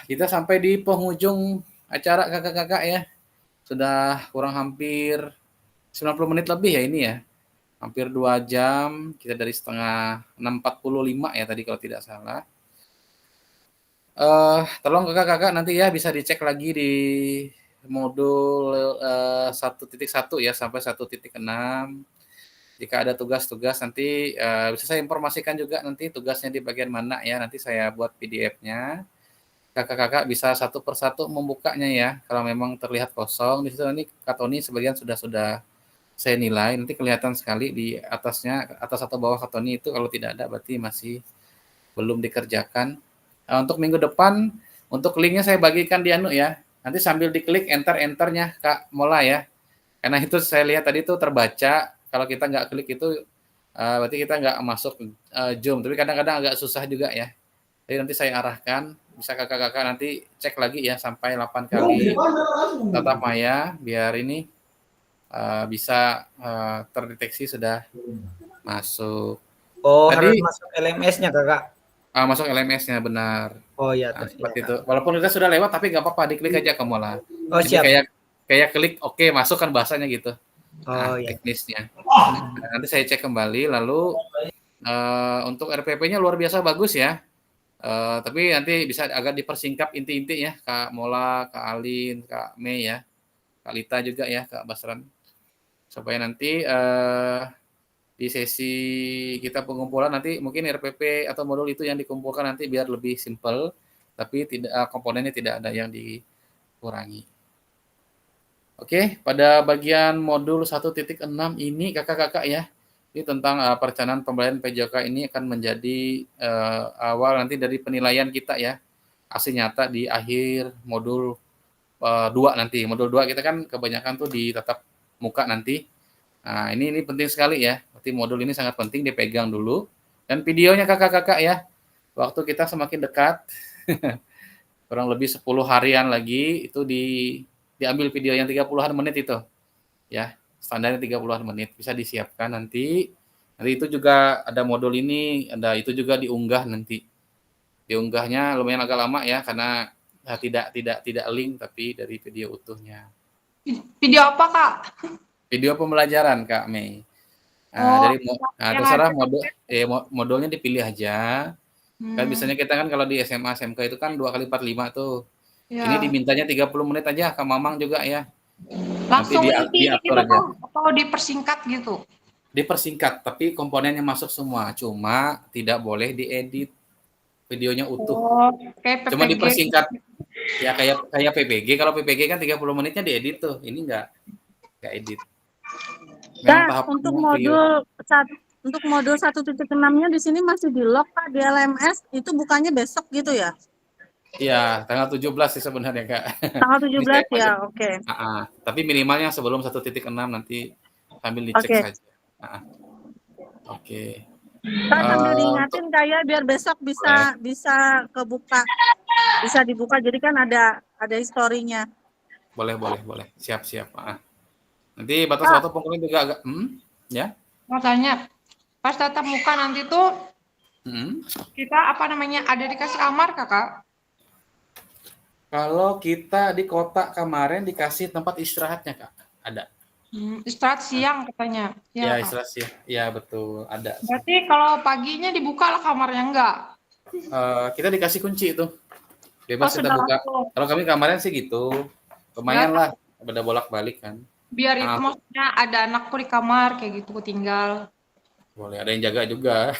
Kita sampai di penghujung acara kakak-kakak ya. Sudah kurang hampir 90 menit lebih ya ini ya. Hampir 2 jam, kita dari setengah 6.45 ya tadi kalau tidak salah. Tolong kakak-kakak nanti ya bisa dicek lagi di modul 1.1 ya sampai 1.6. Jika ada tugas-tugas nanti bisa saya informasikan juga nanti tugasnya di bagian mana ya, nanti saya buat PDF-nya. Kakak-kakak bisa satu persatu membukanya ya. Kalau memang terlihat kosong di situ ini Kak Tony sebagian sudah saya nilai, nanti kelihatan sekali di atasnya, atas atau bawah Kak Tony itu kalau tidak ada berarti masih belum dikerjakan. Untuk minggu depan, untuk linknya saya bagikan di anu ya. Nanti sambil diklik enter-enternya Kak Mola ya. Karena itu saya lihat tadi itu terbaca. Kalau kita nggak klik itu berarti kita nggak masuk Zoom. Tapi kadang-kadang agak susah juga ya. Jadi nanti saya arahkan. Bisa kakak-kakak nanti cek lagi ya sampai 8 kali tatap maya. Biar ini bisa terdeteksi sudah masuk. Oh, Tadi, harus masuk LMS-nya kakak. Masuk LMS-nya benar. Oh iya, Seperti ya, itu. Walaupun kita sudah lewat tapi nggak apa-apa, diklik aja ke Mola. Oh Jadi siap. kayak klik oke, masuk kan bahasanya gitu. Iya. Teknisnya. Nanti saya cek kembali. Lalu untuk RPP-nya luar biasa bagus ya. Tapi nanti bisa agak dipersingkat inti-inti ya, Kak Mola, Kak Alin, Kak Mei ya, Kak Lita juga ya, Kak Basran. Supaya nanti di sesi kita pengumpulan nanti mungkin RPP atau modul itu yang dikumpulkan nanti biar lebih simpel, tapi tidak komponennya tidak ada yang dikurangi. Oke, pada bagian modul 1.6 ini kakak-kakak ya, ini tentang perencanaan pembelajaran PJOK ini akan menjadi awal nanti dari penilaian kita ya, hasil nyata di akhir modul 2 nanti. Modul 2 kita kan kebanyakan tuh di tatap muka nanti. Nah, ini penting sekali ya. Berarti modul ini sangat penting dipegang dulu. Dan videonya kakak-kakak ya. Waktu kita semakin dekat, kurang lebih 10 harian lagi itu diambil video yang 30-an menit itu. Ya, standarnya 30-an menit. Bisa disiapkan nanti. Nanti itu juga ada modul ini, ada itu juga diunggah nanti. Diunggahnya lumayan agak lama ya karena tidak link tapi dari video utuhnya. Video apa, Kak? Video pembelajaran Kak Mei. Jadi terserah modulnya dipilih aja. Kan biasanya kita kan kalau di SMA SMK itu kan 2 kali 45 tuh. Ya. Ini dimintanya 30 menit aja Kak Mamang juga ya. Langsung nanti diatur aja. Atau dipersingkat gitu? Dipersingkat, tapi komponennya masuk semua. Cuma tidak boleh diedit videonya utuh. Kayak PPG. Cuma dipersingkat. Ya kayak PPG. Kalau PPG kan 30 menitnya diedit tuh. Ini enggak edit. Nah, untuk modul 1.6-nya di sini masih di lock Pak di LMS, itu bukannya besok gitu ya? Iya, tanggal 17 sih sebenarnya Kak. Tanggal 17 ya, oke. Tapi minimalnya sebelum 1.6 nanti sambil dicek saja. Oke. Kak sambil Untuk diingatin kayak biar besok boleh, bisa kebuka, bisa dibuka. Jadi kan ada historinya. boleh. Siap, siap. Nanti batas Kak, waktu pengumpulan juga agak, ya. mau tanya, pas tatap muka nanti tuh Hmm. kita apa namanya ada dikasih kamar kakak? Kalau kita di kota kemarin dikasih tempat istirahatnya, Kak. Ada. Istirahat Nah, siang katanya. ya Ya kak. istirahat sih. Ya betul, ada sih. Berarti kalau paginya dibuka lah kamarnya enggak? Kita dikasih kunci itu. Oh Bebas kita sudah buka. langsung. Kalau kami kemarin sih gitu. Ya Lumayan kan lah, beda bolak-balik kan. biar itu Ah, maksudnya ada anakku di kamar kayak gitu aku tinggal. boleh ada yang jaga juga.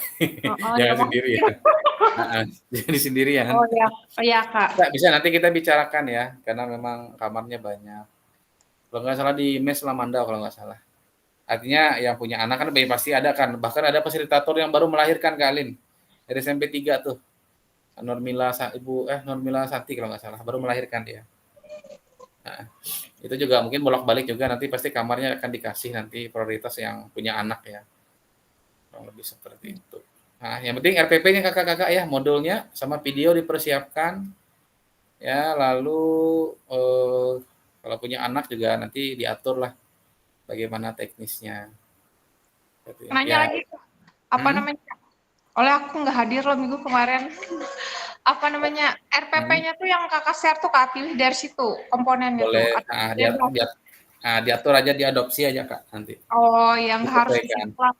Oh, oh ya Jangan sendiri ya. maksudnya. Jadi sendirian. Oh ya, oh, ya kak. Bisa nanti kita bicarakan ya, karena memang kamarnya banyak. Kalau nggak salah di mes Lamanda kalau nggak salah. Artinya yang punya anak kan pasti ada kan. Bahkan ada fasilitator yang baru melahirkan Kak Alin. Dari SMP 3 tuh. Normila Santi kalau nggak salah. Baru melahirkan dia. Nah, itu juga mungkin bolak-balik juga nanti pasti kamarnya akan dikasih nanti prioritas yang punya anak ya. Kurang lebih seperti itu. Nah, yang penting RPP-nya kakak-kakak ya, modulnya sama video dipersiapkan ya, lalu kalau punya anak juga nanti diatur lah bagaimana teknisnya. Gitu ya. Nanya Ya, lagi Kak, apa namanya? Oleh aku nggak hadir loh minggu kemarin. Apa namanya? RPP-nya tuh yang kakak share tuh kak pilih dari situ komponennya tuh. boleh Atau bebas? diatur aja, diadopsi aja Kak nanti. Oh, yang nggak harus di Disesuaikan. situ lah.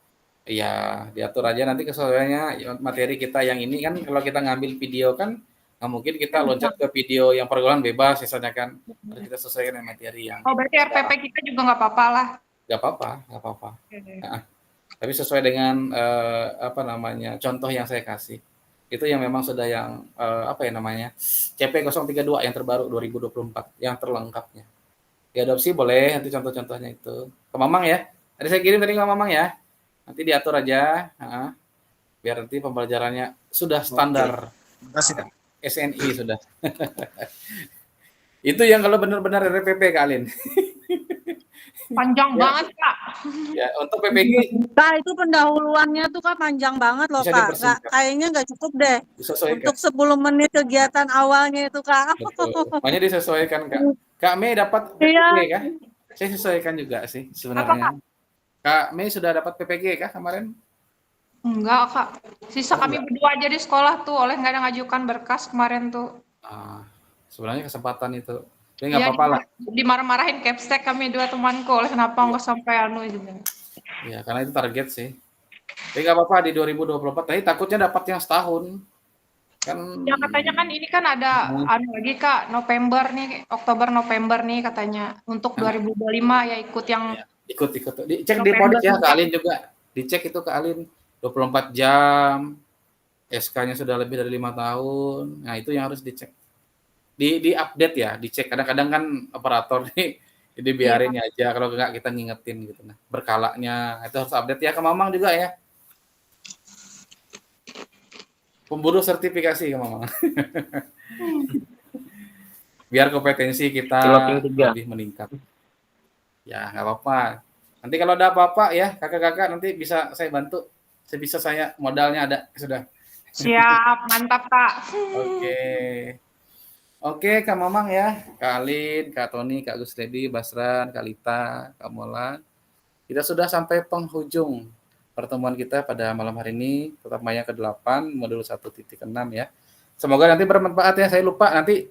Iya, diatur aja nanti kesesuaiannya materi kita yang ini kan kalau kita ngambil video kan nggak mungkin kita loncat ke video yang pergaulan bebas misalnya kan. Harus kita sesuaikan dengan materi yang Oh, berarti RPP kita juga nggak apa-apa lah. nggak apa-apa. Nah, tapi sesuai dengan apa namanya contoh yang saya kasih itu yang memang sudah yang apa ya namanya CP032 yang terbaru 2024 yang terlengkapnya diadopsi boleh nanti contoh-contohnya itu ke Mamang ya tadi saya kirim tadi ke Mamang ya nanti diatur aja biar nanti pembelajarannya sudah standar. Terima kasih Kak. SNI sudah. Itu yang kalau benar-benar RPP Kak Alin. Panjang Ya, banget kak. ya untuk PPG Kak itu pendahuluannya tuh Kak panjang banget loh bisa Kak. dipersingkat, Kayaknya nggak cukup deh disesuaikan. untuk 10 menit kegiatan awalnya itu Kak. Betul. Makanya disesuaikan Kak. Kak Mei dapat Iya. PPG kah? Saya sesuaikan juga sih Apa sebenarnya. kak? Kak Mei sudah dapat PPG kah kemarin? Enggak kak. Sisa Oh, kami enggak. berdua aja di sekolah tuh oleh nggak ada ngajukan berkas kemarin tuh. Sebenarnya kesempatan itu. Tapi nggak Iya apa-apa lah. dimarah-marahin capstack kami dua temanku oleh kenapa nggak sampai anu gitu. Ya, karena itu target sih. Tapi nggak apa-apa di 2024. Tapi takutnya dapat yang setahun. Kan Ya katanya kan ini kan ada anu lagi kak November nih Oktober November nih katanya untuk 2025 ya ikut yang ya, ikut. Dicek di November Podik ya Kak juga. Alin juga. Dicek itu Kak Alin 24 jam. SK-nya sudah lebih dari 5 tahun. Nah, itu yang harus dicek. Di update ya, dicek. Kadang-kadang kan operator nih jadi biarin aja kalau enggak kita ngingetin gitu nah. Berkalanya itu harus update ya ke Mamang juga ya. Pemburu sertifikasi ke Mamang. Biar kompetensi kita lebih meningkat. Ya, nggak apa-apa. Nanti kalau ada apa-apa ya, kakak-kakak nanti bisa saya bantu. Sebisa saya modalnya ada sudah. Siap mantap kak. Oke. Oke, Kak Mamang ya, Kak Alin, Kak Tony, Kak Gusdedi, Basran, Kak Lita, Kak Mola. Kita sudah sampai penghujung pertemuan kita pada malam hari ini, tetap maya ke-8, modul 1.6 ya. Semoga nanti bermanfaat ya. Saya lupa nanti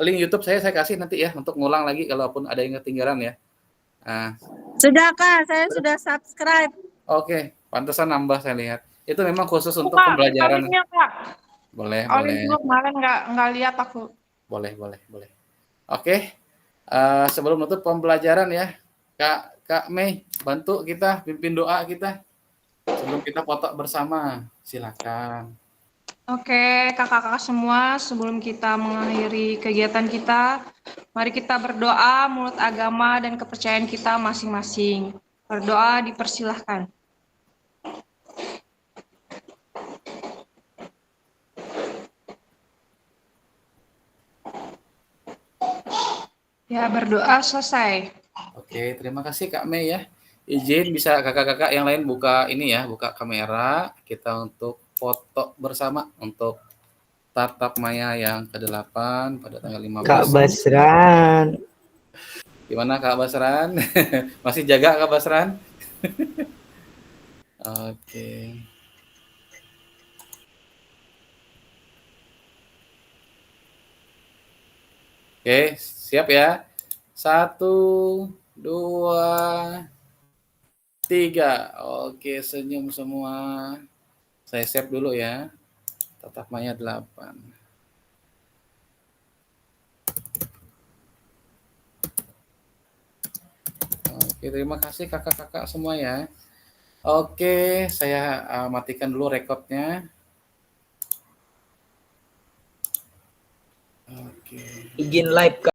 link YouTube saya kasih nanti ya untuk ngulang lagi kalaupun ada yang ketinggalan ya. Nah, Sudah Kak, saya sudah subscribe. oke, pantesan nambah saya lihat. Itu memang khusus untuk Kak, pembelajaran. linknya, Kak. Boleh. Juga kemarin nggak lihat aku. Boleh. Oke, sebelum menutup pembelajaran ya, Kak Mei, bantu kita pimpin doa kita sebelum kita foto bersama. Silakan. Oke, kakak-kakak semua, sebelum kita mengakhiri kegiatan kita, mari kita berdoa menurut agama dan kepercayaan kita masing-masing. Berdoa dipersilahkan. Ya, berdoa selesai. Oke, terima kasih Kak Mei ya. Izin bisa kakak-kakak yang lain buka ini ya, buka kamera kita untuk foto bersama untuk tatap maya yang ke-8 pada tanggal 15. Kak Basran. Gimana Kak Basran? Masih jaga Kak Basran? Oke. Oke, siap ya. 1, 2, 3. Oke, senyum semua. Saya save dulu ya. Tatap maya 8. Oke, terima kasih kakak-kakak semua ya. Oke, saya matikan dulu rekodnya. Oke. Izin live Kak.